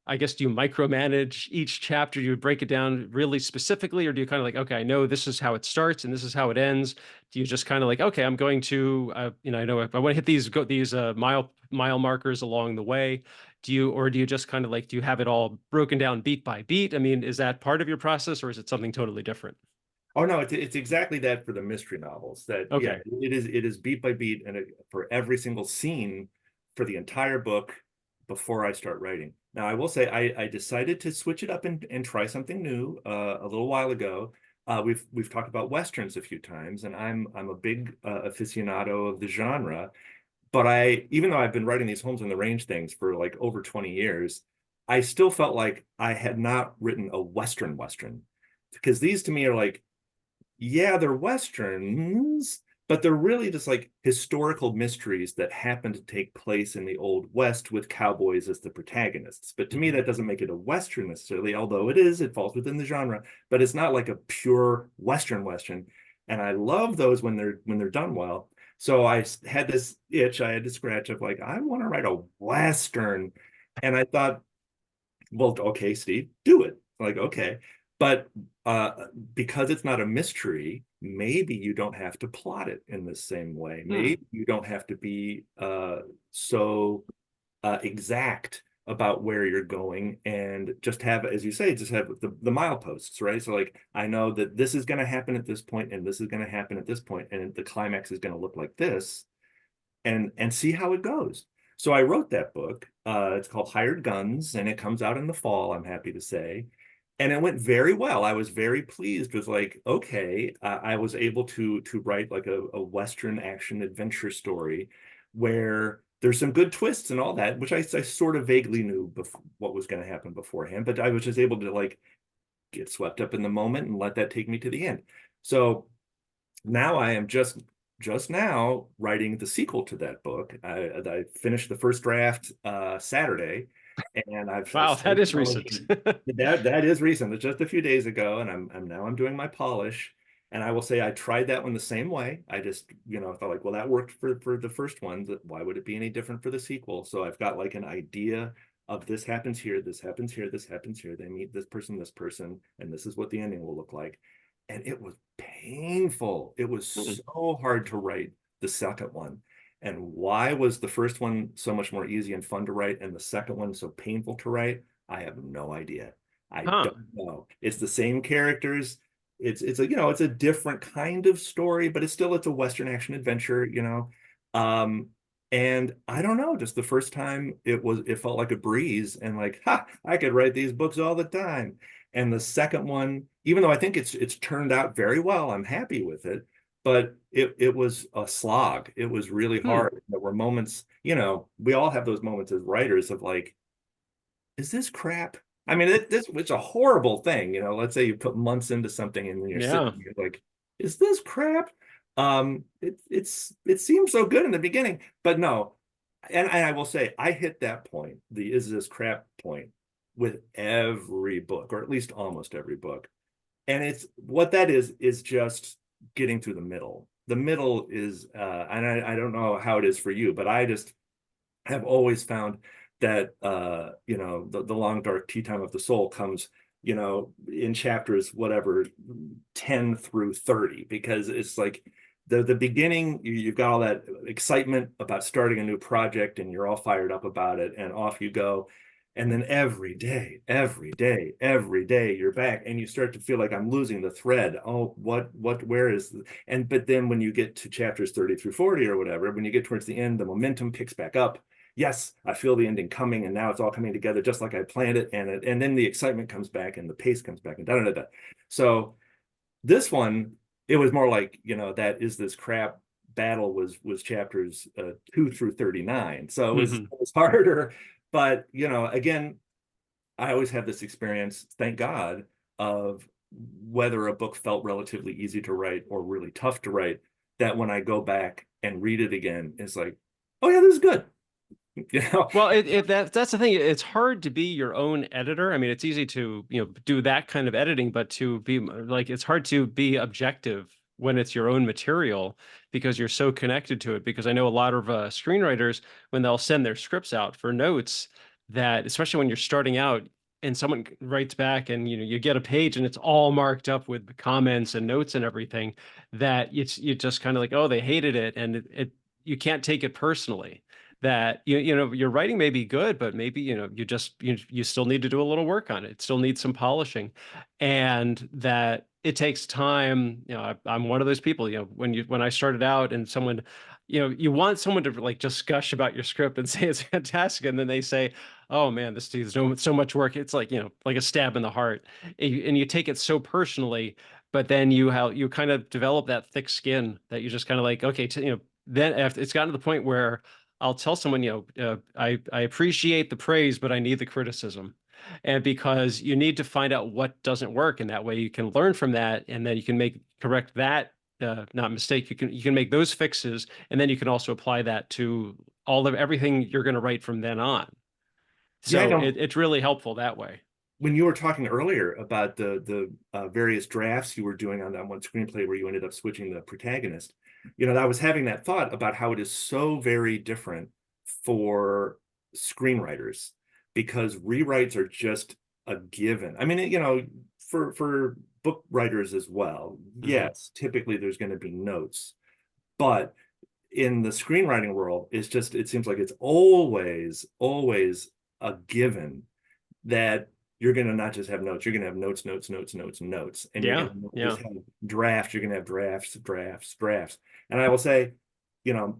I guess, do you micromanage each chapter? Do you break it down really specifically, or do you kind of like, okay, I know this is how it starts and this is how it ends? Do you just kind of like, okay, I'm going to, I know if I want to hit these mile markers along the way. Do you just kind of like, do you have it all broken down beat by beat? I mean, is that part of your process, or is it something totally different? Oh no, it's exactly that for the mystery novels. That, yeah, Okay. it is beat by beat, and for every single scene for the entire book before I start writing. Now I will say I decided to switch it up and try something new a little while ago. We've talked about westerns a few times, and I'm a big aficionado of the genre. But even though I've been writing these Holmes on the Range things for like over 20 years, I still felt like I had not written a Western, because these to me are like, yeah, they're westerns, but they're really just like historical mysteries that happen to take place in the Old West with cowboys as the protagonists. But to me, Mhm. that doesn't make it a western necessarily, although it falls within the genre, but it's not like a pure western. And I love those when they're done well. So I had this itch I had to scratch of like, I want to write a western. And I thought, well, okay, Steve, do it. Like, okay. But uh, because it's not a mystery, maybe you don't have to plot it in the same way. Hmm. Maybe you don't have to be so exact about where you're going, and just have, as you say, just have the mileposts, right? So like, I know that this is going to happen at this point, and this is going to happen at this point, and the climax is going to look like this, and see how it goes. So I wrote that book. It's called Hired Guns, and it comes out in the fall, I'm happy to say. And it went very well. I was very pleased with like, okay, I was able to write like a Western action adventure story where there's some good twists and all that, which I sort of vaguely knew what was going to happen beforehand, but I was just able to like get swept up in the moment and let that take me to the end. So now I am just now writing the sequel to that book. I finished the first draft Saturday, and I Wow, that started is recent. polishing. That is recent. It's just a few days ago, and I'm doing my polish. And I will say I tried that one the same way. I just, thought like, well, that worked for the first one. Why would it be any different for the sequel? So I've got like an idea of this happens here, this happens here, this happens here. They meet this person, and this is what the ending will look like. And it was painful. It was Hmm. so hard to write the second one. And why was the first one so much more easy and fun to write and the second one so painful to write? I have no idea. I Huh. don't know. It's the same characters. It's a, it's a different kind of story, but it's a Western action adventure, Um, and I don't know, just the first time it felt like a breeze and like, ha, I could write these books all the time. And the second one, even though I think it's turned out very well, I'm happy with it, but it was a slog. It was really Hmm. hard. There were moments, we all have those moments as writers of like, is this crap? I mean, it's a horrible thing, Let's say you put months into something and then you're Yeah. sitting here like, is this crap? It seems so good in the beginning, but no. And I will say, I hit that point, the is this crap point, with every book, or at least almost every book. And it's what that is just getting through the middle. The middle is, and I don't know how it is for you, but I just have always found that the long dark tea time of the soul comes in chapters whatever 10 through 30, because it's like the beginning, you've got all that excitement about starting a new project and you're all fired up about it and off you go, and then every day you're back and you start to feel like I'm losing the thread. Oh, where is and but then when you get to chapters 30 through 40 or whatever, when you get towards the end, the momentum picks back up. Yes, I feel the ending coming, and now it's all coming together just like I planned it, and then the excitement comes back and the pace comes back and da da da da. So this one, it was more like, that is this crap battle was chapters 2 through 39. So it was harder, but again, I always have this experience, thank God, of whether a book felt relatively easy to write or really tough to write, that when I go back and read it again, it's like, oh yeah, this is good. You know, Well, that's the thing. It's hard to be your own editor. I mean, it's easy to, do that kind of editing, but to be like, it's hard to be objective when it's your own material because you're so connected to it. Because I know a lot of screenwriters, when they'll send their scripts out for notes, that especially when you're starting out and someone writes back and you get a page and it's all marked up with comments and notes and everything, that you just kind of like, oh, they hated it, and it you can't take it personally, that your writing may be good, but maybe you still need to do a little work on it. It still needs some polishing, and that it takes time. I'm one of those people. When I started out and someone, you want someone to like just gush about your script and say it's fantastic, and then they say, "Oh man, this is so much work." It's like like a stab in the heart, and you take it so personally. But then you kind of develop that thick skin that you just kind of like, okay, then after it's gotten to the point where I'll tell someone, I appreciate the praise, but I need the criticism. And because you need to find out what doesn't work, and that way you can learn from that, and then you can correct that, not mistake. You can make those fixes, and then you can also apply that to all of everything you're going to write from then on. yeah, I So know. it's really helpful that way. When you were talking earlier about the various drafts you were doing on that one screenplay where you ended up switching the protagonist, I was having that thought about how it is so very different for screenwriters, because rewrites are just a given. I mean, for book writers as well, Hmm. yes, typically there's going to be notes, but in the screenwriting world, it seems like it's always a given that you're going to not just have notes, you're going to have notes, and you're going Yeah, to just yeah. have drafts, you're going to have drafts. And I will say,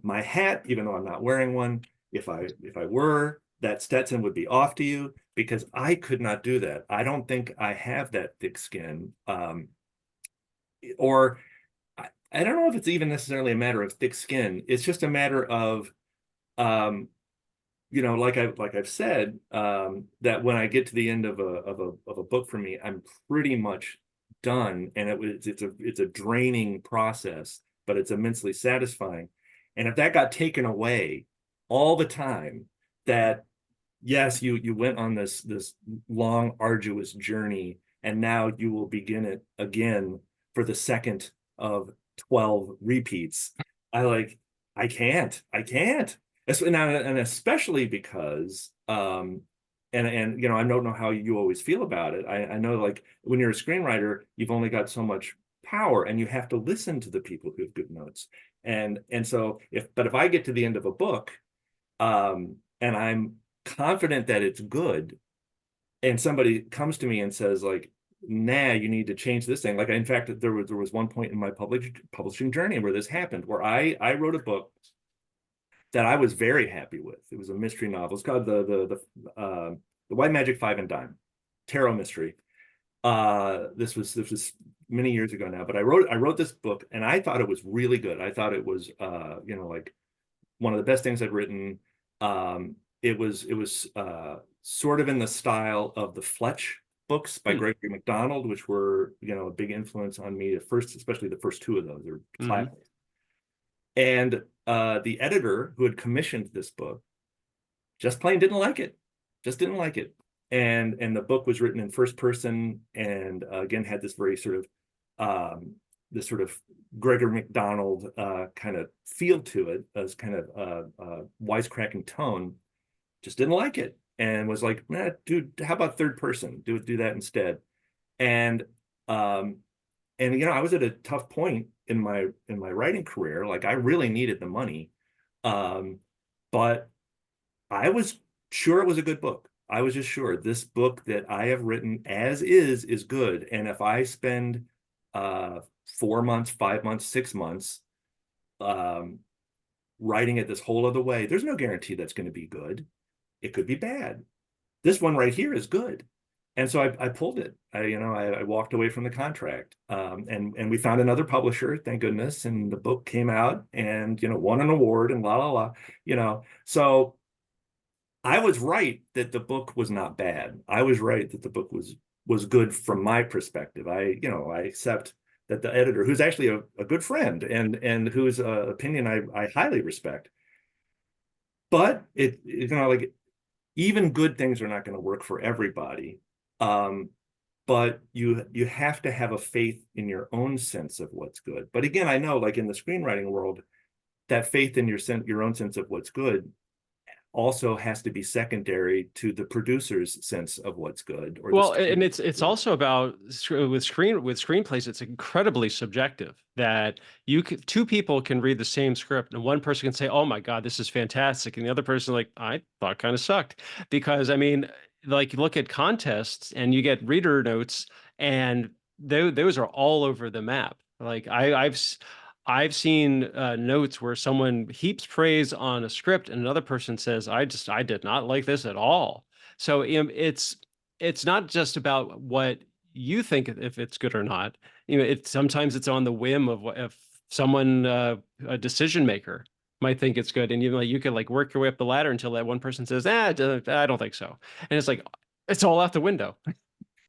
my hat, even though I'm not wearing one, if I were, that Stetson would be off to you, because I could not do that. I don't think I have that thick skin. Or I don't know if it's even necessarily a matter of thick skin. It's just a matter of um, like I've said, that when I get to the end of a book for me, I'm pretty much done, and it's a draining process, but it's immensely satisfying. And if that got taken away all the time, that yes, you went on this long, arduous journey, and now you will begin it again for the second of 12 repeats. I like, I can't. And especially because, and I don't know how you always feel about it. I know, like, when you're a screenwriter, you've only got so much power, and you have to listen to the people who have good notes. And so if I get to the end of a book, and I'm confident that it's good, and somebody comes to me and says like, nah, you need to change this thing. Like, in fact, there was one point in my publishing journey where this happened, where I wrote a book that I was very happy with. It was a mystery novel. It's called the White Magic Five and Dime tarot mystery. This was many years ago now, but I wrote this book and I thought it was really good. I thought it was like one of the best things I'd written. It was sort of in the style of the Fletch books by Hmm. Gregory MacDonald, which were a big influence on me at first, especially the first two of those are Hmm. classics. And the editor who had commissioned this book just plain didn't like it, just didn't like it. And the book was written in first person, and again had this very sort of this sort of Gregory MacDonald kind of feel to it, as kind of wisecracking tone. Just didn't like it, and was like, nah, dude, how about third person? Do that instead. And um, and I was at a tough point in my writing career. Like, I really needed the money, um, but I was sure it was a good book. I was just sure this book that I have written as is good. And if I spend 4 months, 5 months, 6 months um, writing it this whole other way, there's no guarantee that's going to be good. It could be bad. This one right here is good. And so I pulled it. I walked away from the contract, and we found another publisher, thank goodness. And the book came out and won an award and la la la. So I was right that the book was not bad. I was right that the book was good from my perspective. I accept that the editor, who's actually a good friend and whose opinion I highly respect, but like, even good things are not going to work for everybody. Um, but you have to have a faith in your own sense of what's good. But again, I know, like, in the screenwriting world, that faith in your own sense of what's good also has to be secondary to the producer's sense of what's good, or the Well, and studio. it's also about with screenplays, it's incredibly subjective that two people can read the same script and one person can say, "Oh my God, this is fantastic," and the other person like, "I thought kind of sucked," because I mean, like, you look at contests and you get reader notes, and those are all over the map. Like, I've seen notes where someone heaps praise on a script and another person says, I did not like this at all." So it's not just about what you think if it's good or not. It's sometimes it's on the whim of what if someone a decision maker might think it's good, and you could like work your way up the ladder until that one person says, I don't think so, and it's like it's all out the window.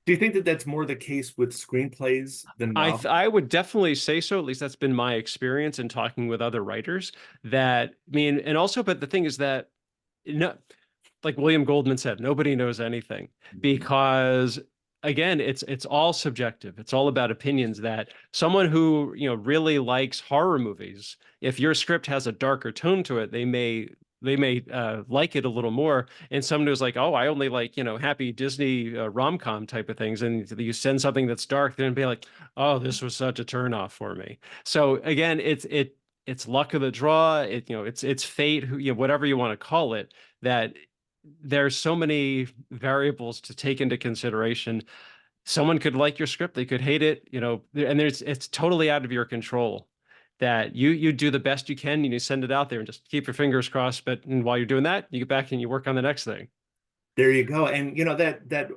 Do you think that that's more the case with screenplays than novels? I would definitely say so. At least that's been my experience in talking with other writers. That I mean, and also, but the thing is that no, like William Goldman said, nobody knows anything because again, it's all subjective. It's all about opinions that someone who, really likes horror movies, if your script has a darker tone to it, they may like it a little more. And someone who's like, oh, I only like, happy Disney rom-com type of things. And you send something that's dark, then be like, oh, this was such a turnoff for me. So again, it's luck of the draw. It's fate, whatever you want to call it, that there's so many variables to take into consideration. Someone could like your script, they could hate it, and it's totally out of your control. That you do the best you can and you send it out there and just keep your fingers crossed. But while you're doing that, you get back and you work on the next thing. There you go. And that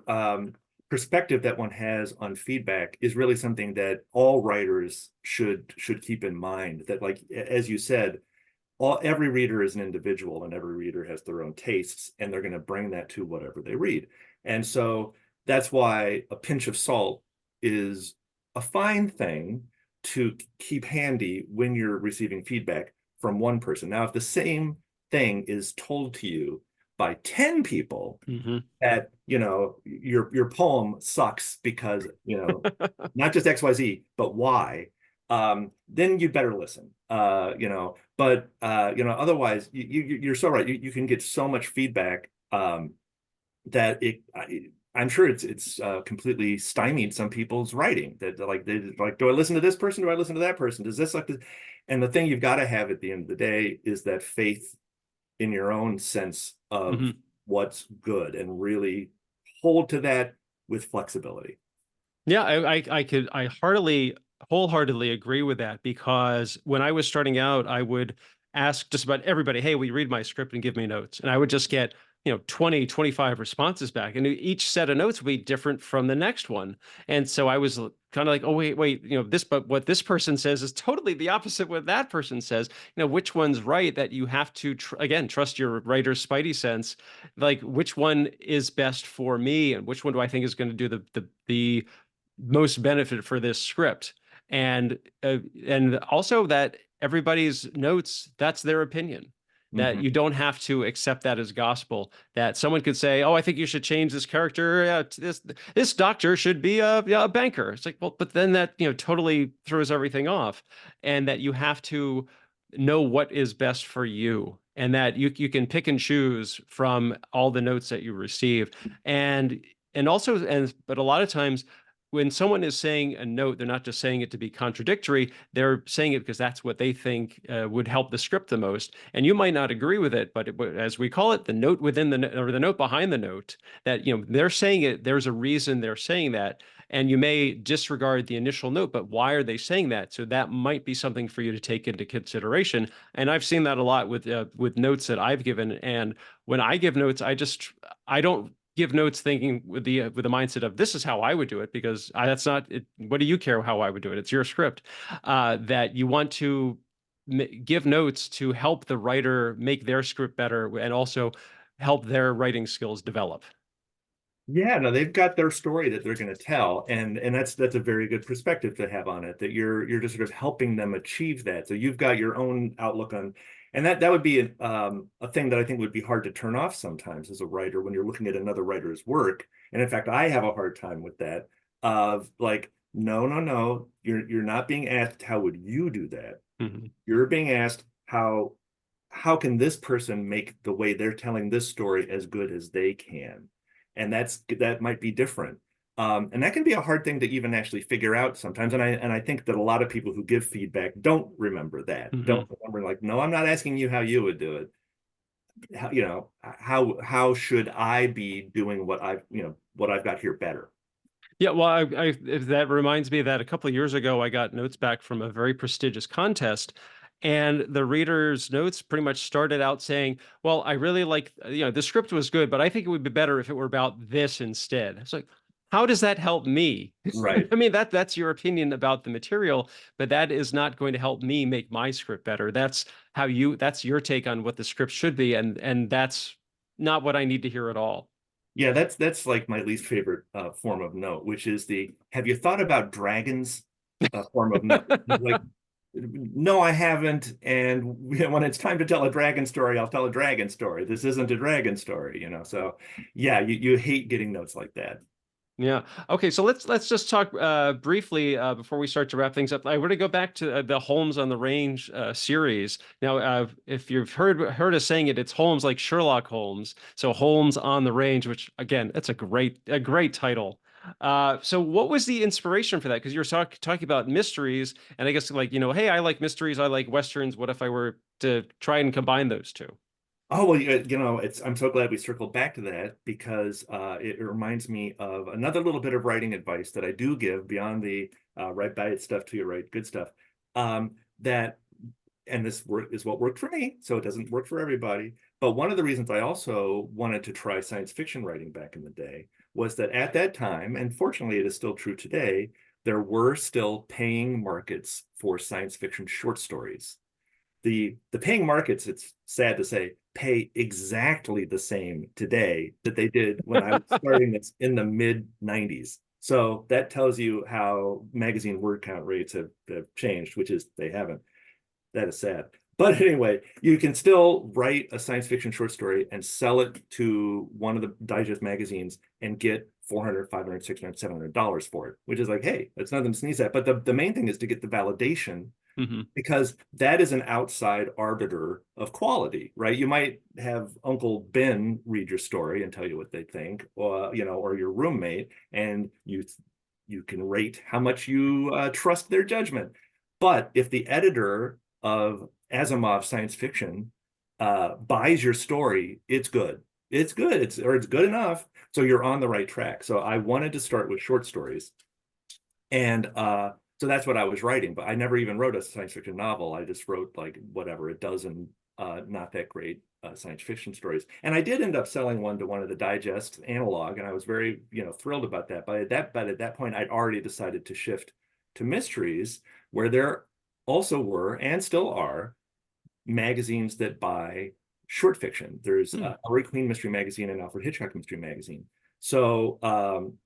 perspective that one has on feedback is really something that all writers should keep in mind. That, like, as you said, every reader is an individual, and every reader has their own tastes, and they're going to bring that to whatever they read. And so that's why a pinch of salt is a fine thing to keep handy when you're receiving feedback from one person. Now, if the same thing is told to you by 10 people, Hmm. that your poem sucks because not just XYZ but Y, then you better listen. But otherwise, you're so right. You can get so much feedback that I'm sure it's completely stymied some people's writing. That they like, do I listen to this person? Do I listen to that person? Does this like this? And the thing you've got to have at the end of the day is that faith in your own sense of Hmm. what's good, and really hold to that with flexibility. Yeah, I wholeheartedly agree with that, because when I was starting out, I would ask just about everybody, "Hey, will you read my script and give me notes?" And I would just get, 20, 25 responses back. And each set of notes would be different from the next one. And so I was kind of like, "Oh, wait, but what this person says is totally the opposite what that person says. Which one's right?" That you have to again trust your writer's spidey sense, like which one is best for me and which one do I think is going to do the most benefit for this script. And also that everybody's notes, that's their opinion, that Mhm. you don't have to accept that as gospel, that someone could say, "Oh, I think you should change this character, this doctor should be a banker." It's like, well, but then that totally throws everything off. And that you have to know what is best for you, and that you can pick and choose from all the notes that you receive. And also, but a lot of times when someone is saying a note, they're not just saying it to be contradictory. They're saying it because that's what they think would help the script the most. And you might not agree with it, but as we call it, the note within or the note behind the note, that they're saying it. There's a reason they're saying that, and you may disregard the initial note, but why are they saying that? So that might be something for you to take into consideration. And I've seen that a lot with notes that I've given. And when I give notes, I don't give notes thinking with the mindset of this is how I would do it, because that's not it. What do you care how I would do it? It's your script. That you want to give notes to help the writer make their script better, and also help their writing skills develop. Yeah, no, they've got their story that they're going to tell, and that's a very good perspective to have on it. That you're just sort of helping them achieve that. So you've got your own outlook on, and that would be a thing that I think would be hard to turn off sometimes as a writer when you're looking at another writer's work. And in fact, I have a hard time with that. Of like, no, no, no, you're not being asked how would you do that. Mhm. You're being asked how can this person make the way they're telling this story as good as they can? And that might be different. And that can be a hard thing to even actually figure out sometimes. And I think that a lot of people who give feedback don't remember that. Mhm. Don't remember like, no, I'm not asking you how you would do it. How should I be doing what I've got here better? Yeah, well, if that reminds me that a couple of years ago, I got notes back from a very prestigious contest, and the reader's notes pretty much started out saying, "Well, I really like, the script was good, but I think it would be better if it were about this instead." It's like, how does that help me? Right. I mean, that's your opinion about the material, but that is not going to help me make my script better. That's your take on what the script should be, and that's not what I need to hear at all. Yeah, that's like my least favorite form of note, which is the have you thought about dragons form of note? Like, no, I haven't. And when it's time to tell a dragon story, I'll tell a dragon story. This isn't a dragon story. So yeah, you hate getting notes like that. Yeah. Okay. So let's just talk briefly before we start to wrap things up. I want to go back to the Holmes on the Range series. Now, if you've heard us saying it, it's Holmes like Sherlock Holmes. So Holmes on the Range, which again, that's a great title. So what was the inspiration for that? Because you're talking about mysteries, and I guess like hey, I like mysteries, I like westerns. What if I were to try and combine those two? Oh, well, I'm so glad we circled back to that because it reminds me of another little bit of writing advice that I do give beyond the write bad stuff to you write good stuff. That and this work is what worked for me, so it doesn't work for everybody. But one of the reasons I also wanted to try science fiction writing back in the day was that at that time, and fortunately it is still true today, there were still paying markets for science fiction short stories. The paying markets, it's sad to say, pay exactly the same today that they did when I was starting this in the mid 90s. So that tells you how magazine word count rates have changed, which is they haven't. That is sad. But anyway, you can still write a science fiction short story and sell it to one of the digest magazines and get $400, $500, $600, $700 for it, which is like, hey, that's nothing to sneeze at. But the main thing is to get the validation Hmm. because that is an outside arbiter of quality, right? You might have Uncle Ben read your story and tell you what they think, or your roommate, and you can rate how much you trust their judgment. But if the editor of Asimov science fiction buys your story, it's good. It's good. It's good enough. So you're on the right track. So I wanted to start with short stories. And so that's what I was writing, but I never even wrote a science fiction novel. I just wrote like whatever, a dozen not that great science fiction stories. And I did end up selling one to one of the digest analog, and I was very, thrilled about that. But at that point, I'd already decided to shift to mysteries, where there also were and still are magazines that buy short fiction. There's Hmm. Ellery Queen Mystery Magazine and Alfred Hitchcock Mystery Magazine. So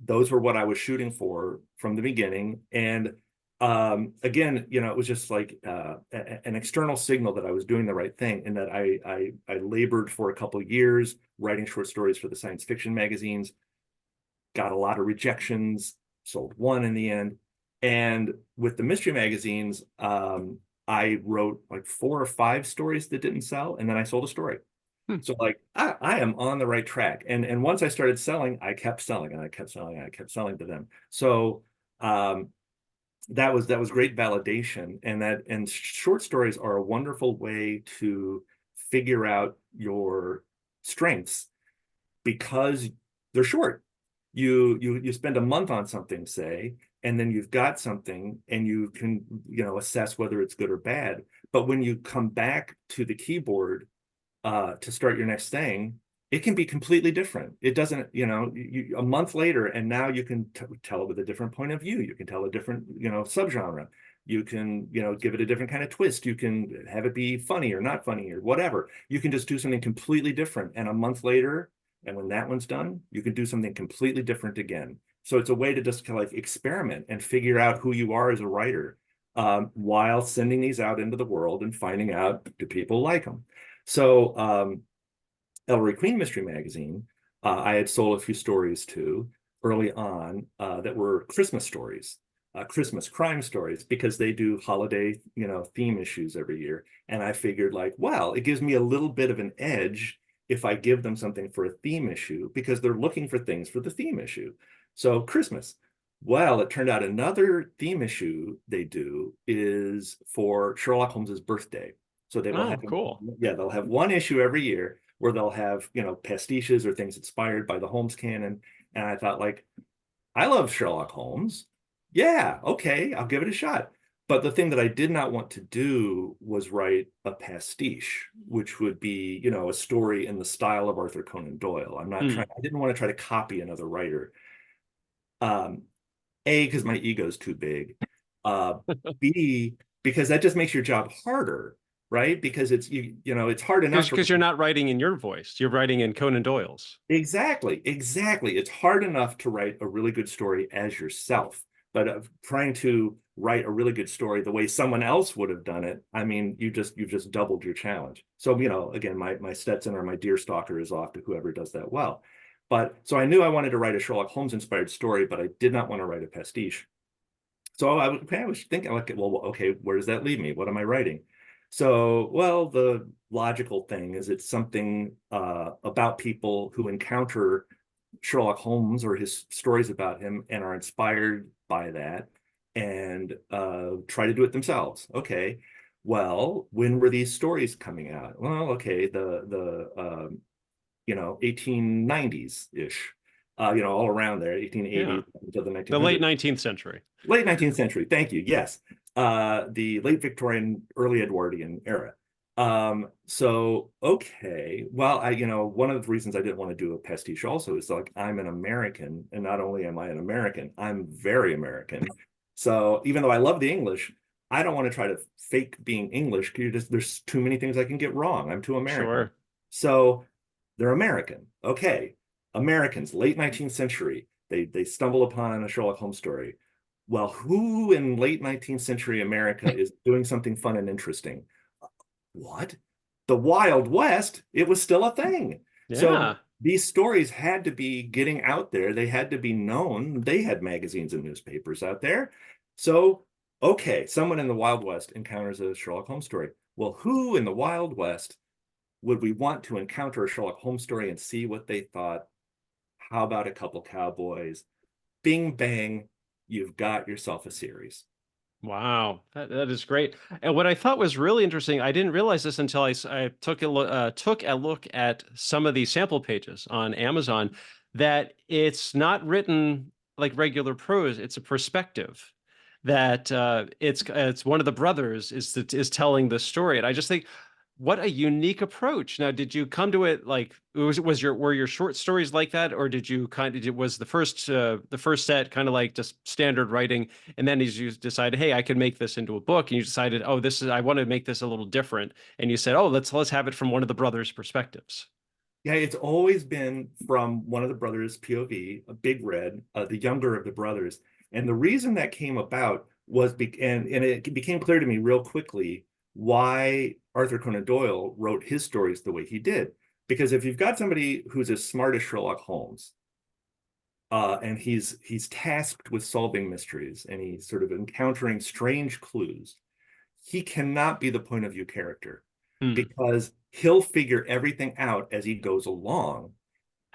those were what I was shooting for from the beginning. And again, it was just like an external signal that I was doing the right thing, and that I labored for a couple of years writing short stories for the science fiction magazines, got a lot of rejections, sold one in the end. And with the mystery magazines, I wrote like 4 or 5 stories that didn't sell, and then I sold a story. Hmm. So like I am on the right track. And once I started selling, I kept selling and I kept selling and I kept selling to them. So that was great validation. And short stories are a wonderful way to figure out your strengths because they're short. You spend a month on something, say, and then you've got something and you can, assess whether it's good or bad. But when you come back to the keyboard to start your next thing, it can be completely different. It doesn't, a month later, and now you can tell it with a different point of view. You can tell a different, subgenre. You can, give it a different kind of twist. You can have it be funny or not funny or whatever. You can just do something completely different. And a month later, and when that one's done, you can do something completely different again. So it's a way to just kind of like experiment and figure out who you are as a writer, while sending these out into the world and finding out, do people like them? So Ellery Queen Mystery Magazine, I had sold a few stories to early on that were Christmas stories, Christmas crime stories, because they do holiday, theme issues every year. And I figured like, well, it gives me a little bit of an edge if I give them something for a theme issue, because they're looking for things for the theme issue. So Christmas. Well, it turned out another theme issue they do is for Sherlock Holmes's birthday. So they will have, Oh, cool. yeah, they'll have one issue every year where they'll have, pastiches or things inspired by the Holmes canon. And I thought, like, I love Sherlock Holmes. Yeah, okay, I'll give it a shot. But the thing that I did not want to do was write a pastiche, which would be, a story in the style of Arthur Conan Doyle. Hmm. I didn't want to try to copy another writer. Um, A, because my ego is too big. Uh, B, because that just makes your job harder, right? Because it's hard enough for Because you're not writing in your voice, you're writing in Conan Doyle's. exactly. It's hard enough to write a really good story as yourself, but trying to write a really good story the way someone else would have done it, I mean, you've just doubled your challenge. So, again, my Stetson or my Deerstalker is off to whoever does that well. But so I knew I wanted to write a Sherlock Holmes inspired story, but I did not want to write a pastiche. So I was thinking, like, well, okay, where does that leave me? What am I writing? So, well, the logical thing is it's something about people who encounter Sherlock Holmes or his stories about him and are inspired by that and try to do it themselves. Okay, well, when were these stories coming out? Well, okay, the 1890s ish, all around there, Yeah. 1880s until the The late 1900s. 19th century. Late 19th century, thank you. Yes. The late Victorian, early Edwardian era. So okay. Well, one of the reasons I didn't want to do a pastiche also is like I'm an American, and not only am I an American, I'm very American. So even though I love the English, I don't want to try to fake being English because there's too many things I can get wrong. I'm too American. Sure. So they're American. Okay. Americans, late 19th century, they stumble upon a Sherlock Holmes story. Well, who in late 19th century America is doing something fun and interesting? What? The Wild West, it was still a thing. So Yeah. these stories had to be getting out there. They had to be known. They had magazines and newspapers out there. So, okay, someone in the Wild West encounters a Sherlock Holmes story. Well, who in the Wild West would we want to encounter a Sherlock Holmes story and see what they thought? How about a couple cowboys? Bing bang, you've got yourself a series. Wow, that is great. And what I thought was really interesting, I didn't realize this until I took a look at some of these sample pages on Amazon, that it's not written like regular prose. It's a perspective. That it's one of the brothers is telling the story, and I just think, what a unique approach. Now, did you come to it like, was your were your short stories like that, or did you was the first set kind of like just standard writing, and then as you decided, hey, I could make this into a book, and you decided, oh, this is I want to make this a little different, and you said, oh, let's have it from one of the brothers' perspectives. Yeah, it's always been from one of the brothers' POV, a Big Red, the younger of the brothers. And the reason that came about was, and it became clear to me real quickly why Arthur Conan Doyle wrote his stories the way he did. Because if you've got somebody who's as smart as Sherlock Holmes, and he's tasked with solving mysteries, and he's sort of encountering strange clues, he cannot be the point of view character Hmm. because he'll figure everything out as he goes along,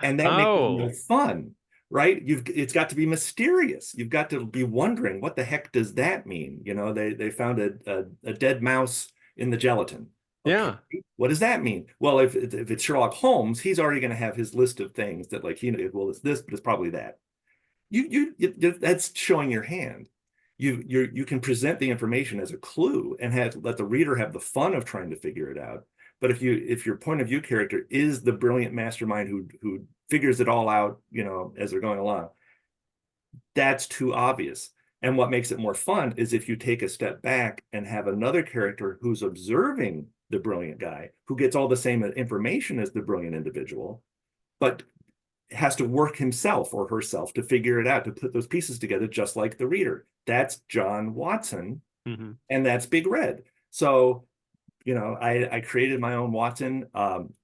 and that makes it no Oh, fun, right? It's got to be mysterious. You've got to be wondering, what the heck does that mean? You know, they found a dead mouse in the gelatin. Okay, yeah, what does that mean? Well, if it's Sherlock Holmes, he's already going to have his list of things that, like, well, it's this, but it's probably that. That's showing your hand. You can present the information as a clue and let the reader have the fun of trying to figure it out. But if your point of view character is the brilliant mastermind who figures it all out, you know, as they're going along, that's too obvious. And what makes it more fun is if you take a step back and have another character who's observing the brilliant guy, who gets all the same information as the brilliant individual, but has to work himself or herself to figure it out, to put those pieces together, just like the reader. That's John Watson, hmm, and that's Big Red. So, you know, I created my own Watson,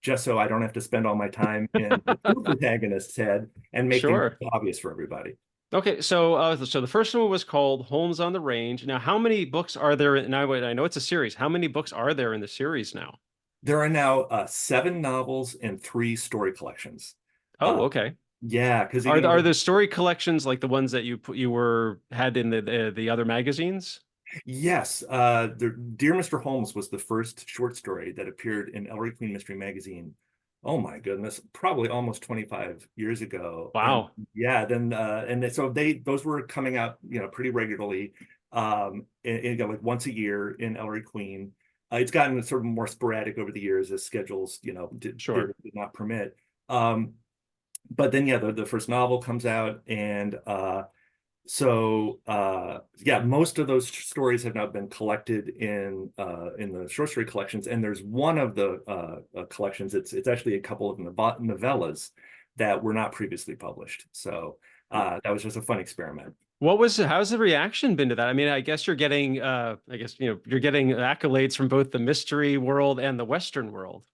just so I don't have to spend all my time in the two protagonist's head and make things sure. obvious for everybody. Okay, so the first one was called Holmes on the Range. Now, how many books are there? Now, I know it's a series. How many books are there in the series now? There are now 7 novels and 3 story collections. Oh, Uh, okay. yeah, because Are you know, the story collections like the ones that you were had in the other magazines? yes, Dear Mr. Holmes was the first short story that appeared in Ellery Queen Mystery Magazine. Oh my goodness, probably almost 25 years ago. And Wow, yeah, then and so those were coming out, you know, pretty regularly, you know, like once a year in Ellery Queen. It's gotten sort of more sporadic over the years as schedules, you know, sure. did not permit. Um, but then yeah, the first novel comes out, and so yeah, most of those stories have now been collected in the short story collections, and there's one of the collections. It's actually a couple of novellas that were not previously published. So that was just a fun experiment. How's the reaction been to that? I mean, I guess you're getting I guess you're getting accolades from both the mystery world and the Western world.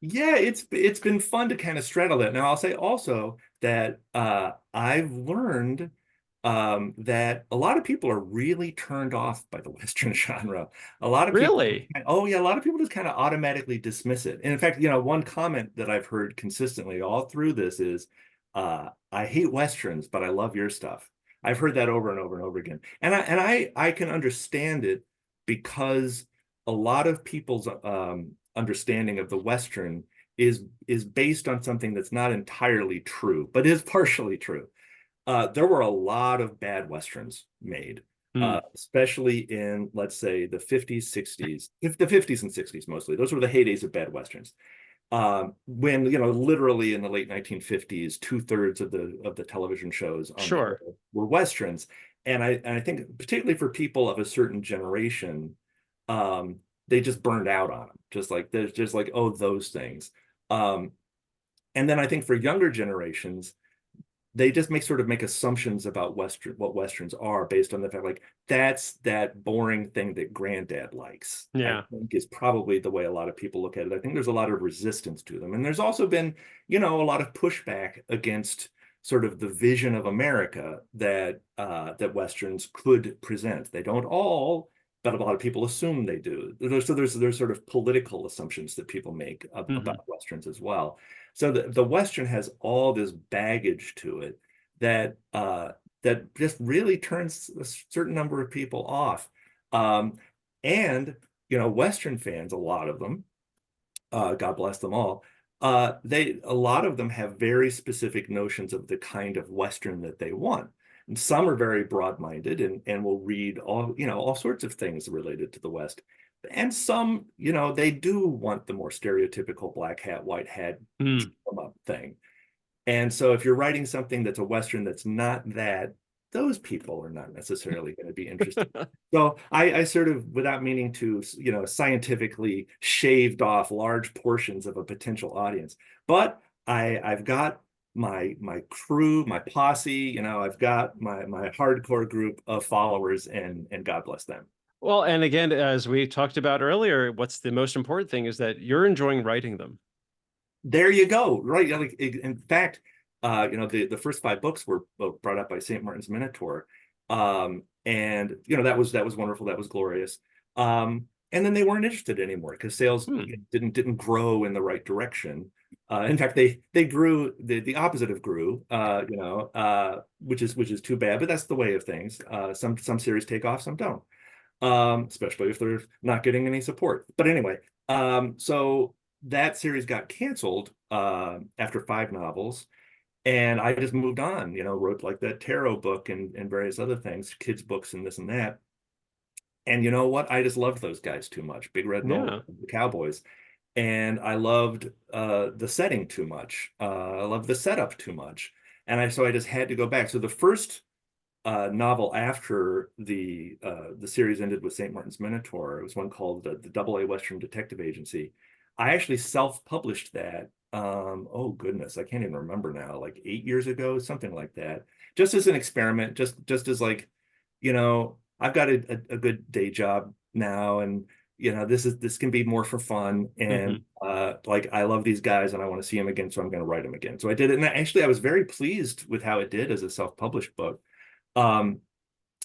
Yeah, it's been fun to kind of straddle that. Now, I'll say also that I've learned that a lot of people are really turned off by the Western genre. A lot of people, Really? oh yeah, a lot of people just kind of automatically dismiss it. And in fact, you know, one comment that I've heard consistently all through this is, "I hate Westerns, but I love your stuff." I've heard that over and over and over again, and I can understand it because a lot of people's understanding of the Western is based on something that's not entirely true, but is partially true. There were a lot of bad Westerns made, Hmm, especially in, let's say, the 50s, 60s, the 50s and 60s mostly. Those were the heydays of bad Westerns. When, you know, literally in the late 1950s, 2/3 of the television shows on the air sure. were Westerns. And I think particularly for people of a certain generation, they just burned out on them. Just like there's just like, oh, those things. Um, and then I think for younger generations, they just make assumptions about what Westerns are based on the fact, like, that's that boring thing that granddad likes. I Yeah. think is probably the way a lot of people look at it. I think there's a lot of resistance to them. And there's also been, you know, a lot of pushback against sort of the vision of America that Westerns could present. They don't all, but a lot of people assume they do. So there's sort of political assumptions that people make Hmm. about Westerns as well. So the Western has all this baggage to it that that just really turns a certain number of people off. Um, and Western fans, a lot of them, God bless them all, a lot of them have very specific notions of the kind of Western that they want. And some are very broad-minded and will read all sorts of things related to the West. And some, they do want the more stereotypical black hat, white hat Mm. thing. And so if you're writing something that's a Western that's not that, those people are not necessarily going to be interested. So I sort of, without meaning to, scientifically shaved off large portions of a potential audience, but I've got my crew, my posse, I've got my hardcore group of followers, and God bless them. Well, and again, as we talked about earlier, what's the most important thing is that you're enjoying writing them. There you go. Right. Like, in fact, the first 5 books were brought up by St. Martin's Minotaur. And that was wonderful. That was glorious. And then they weren't interested anymore because sales Hmm. didn't grow in the right direction. In fact, they grew the opposite of grew, which is too bad, but that's the way of things. Some series take off, some don't. Especially if they're not getting any support. But anyway, so that series got canceled after 5 novels, and I just moved on. Wrote like that tarot book and various other things, kids books and this and that. And you know what? I just loved those guys too much. Big Red Mole, Yeah. the Cowboys, and I loved the setting too much. I loved the setup too much, and I just had to go back. So the first novel after the series ended with St. Martin's Minotaur. It was one called the Double A Western Detective Agency. I actually self-published that. Oh goodness, I can't even remember now, like 8 years ago, something like that. Just as an experiment, just as like, I've got a good day job now, and this can be more for fun. And Hmm. like I love these guys and I want to see them again, so I'm going to write them again. So I did it, and actually I was very pleased with how it did as a self-published book. Um,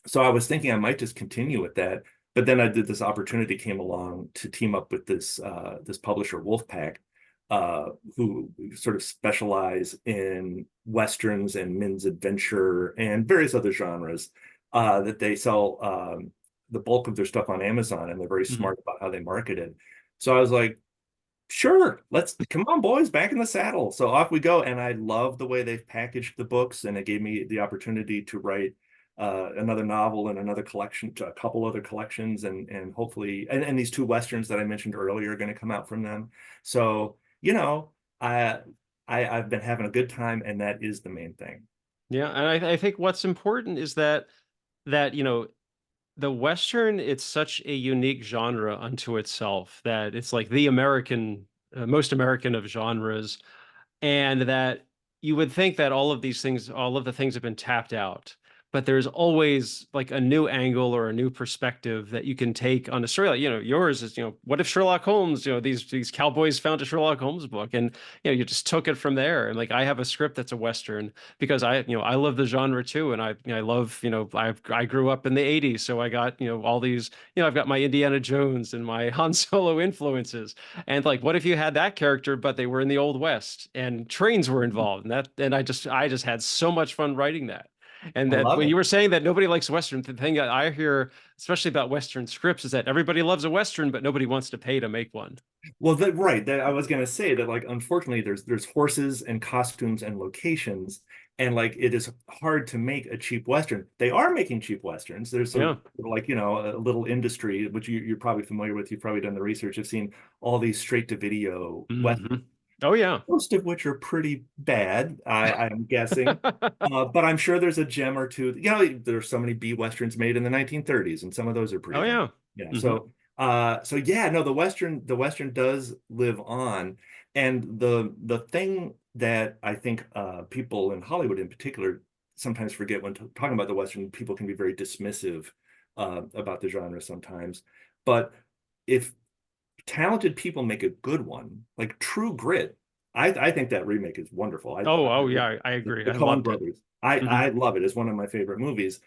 so I was thinking I might just continue with that, but then this opportunity came along to team up with this publisher, Wolfpack, who sort of specialize in westerns and men's adventure and various other genres. That they sell the bulk of their stuff on Amazon, and they're very Hmm. smart about how they market it. So I was like, sure, let's come on, boys, back in the saddle. So off we go. And I love the way they've packaged the books, and it gave me the opportunity to write another novel and another collection, a couple other collections, and hopefully, and these 2 westerns that I mentioned earlier are going to come out from them. So, I, I've been having a good time, and that is the main thing. Yeah, and I think what's important is that the Western, it's such a unique genre unto itself that it's like the American, most American of genres, and that you would think that all of the things have been tapped out, but there's always like a new angle or a new perspective that you can take on a story. Like, yours is, what if Sherlock Holmes, these cowboys found a Sherlock Holmes book, and you just took it from there. And like, I have a script that's a Western because I love the genre too, and I love, I grew up in the '80s, so I got all these, I've got my Indiana Jones and my Han Solo influences. And like, what if you had that character, but they were in the Old West and trains were involved? And I just had so much fun writing that. And I that love when it. you were saying that nobody likes Western, the thing that I hear, especially about Western scripts, is that everybody loves a Western, but nobody wants to pay to make one. Well, right. That I was gonna say that, like, unfortunately, there's horses and costumes and locations, and like it is hard to make a cheap Western. They are making cheap Westerns. There's some, Yeah. like, a little industry which you're probably familiar with. You've probably done the research. I've seen all these straight to video Westerns, Hmm. Oh yeah. most of which are pretty bad, I'm guessing. But I'm sure there's a gem or two. There's so many B Westerns made in the 1930s, and some of those are Oh pretty darn. yeah. Yeah. Hmm. So yeah, no, the Western does live on. And the thing that I think people in Hollywood in particular sometimes forget when talking about the Western, people can be very dismissive about the genre sometimes. But if talented people make a good one, like True Grit. I think that remake is wonderful. Oh yeah, I The, agree. the I Coen loved it. brothers. I Hmm. I love it. It's one of my favorite movies.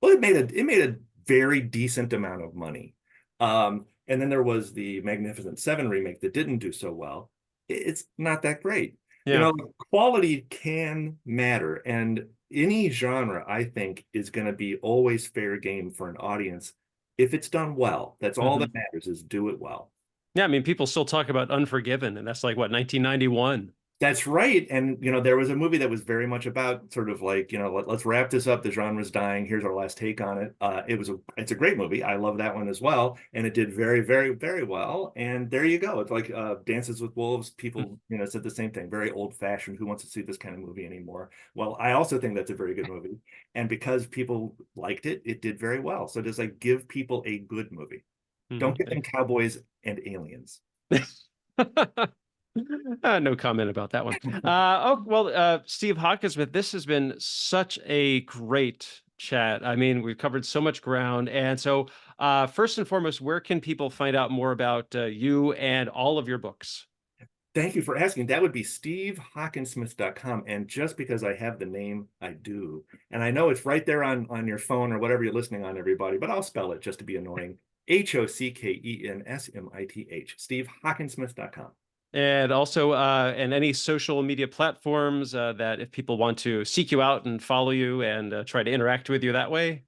Well, it made a very decent amount of money. And then there was the Magnificent Seven remake that didn't do so well. It's not that great. Yeah. Quality can matter, and any genre, I think, is going to be always fair game for an audience if it's done well. That's all Hmm. that matters, is do it well. Yeah, I mean, people still talk about Unforgiven, and that's like what, 1991. That's right. And, there was a movie that was very much about sort of like, let's wrap this up. The genre's dying. Here's our last take on it. It's a great movie. I love that one as well. And it did very, very, very well. And there you go. It's like Dances with Wolves. People, said the same thing. Very old fashioned. Who wants to see this kind of movie anymore? Well, I also think that's a very good movie. And because people liked it, it did very well. So just like give people a good movie. Don't give them cowboys and aliens. No comment about that one. Steve Hockensmith, this has been such a great chat. I mean, we've covered so much ground. And so, first and foremost, where can people find out more about you and all of your books? Thank you for asking. That would be stevehockensmith.com. And just because I have the name, I do. And I know it's right there on your phone or whatever you're listening on, everybody, but I'll spell it just to be annoying. Hockensmith, stevehockensmith.com. And also, and any social media platforms that if people want to seek you out and follow you and try to interact with you that way.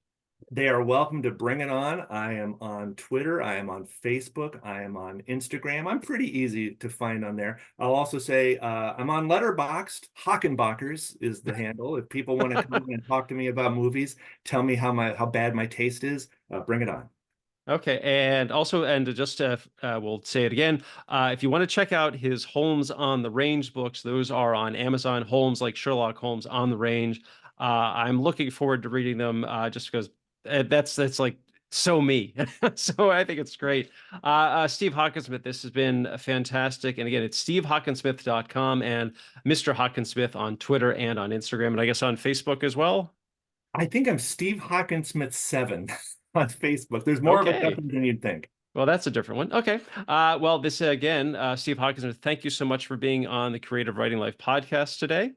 They are welcome to bring it on. I am on Twitter. I am on Facebook. I am on Instagram. I'm pretty easy to find on there. I'll also say I'm on Letterboxd. Hockenbachers is the handle. If people want to come and talk to me about movies, tell me how bad my taste is, bring it on. Okay, and also, and just we'll say it again. If you want to check out his Holmes on the Range books, those are on Amazon. Holmes, like Sherlock Holmes on the Range. I'm looking forward to reading them just because that's like so me. So I think it's great. Steve Hockensmith, this has been fantastic. And again, it's stevehockensmith.com and Mr. Hockensmith on Twitter and on Instagram, and I guess on Facebook as well. I think I'm Steve Hockensmith 7 on Facebook. There's more of a Okay. company than you'd think. Well, that's a different one. Okay. Well, this again, Steve Hawkins, thank you so much for being on the Creative Writing Life podcast today.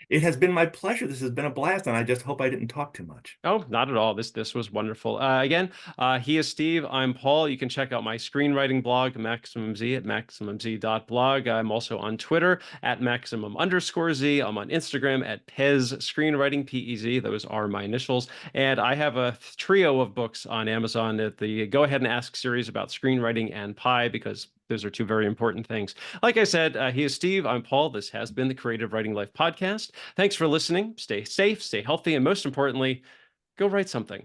It has been my pleasure. This has been a blast, and I just hope I didn't talk too much. Oh, not at all. This was wonderful. Again, he is Steve. I'm Paul. You can check out my screenwriting blog, Maximum Z, at maximumz.blog. I'm also on Twitter at maximum_Z. I'm on Instagram at Pez Screenwriting, PEZ. Those are my initials. And I have a trio of books on Amazon at the Go Ahead and Ask series about screenwriting and pie, because those are two very important things. Like I said, he is Steve. I'm Paul. This has been the Creative Writing Life podcast. Thanks for listening. Stay safe, stay healthy, and most importantly, go write something.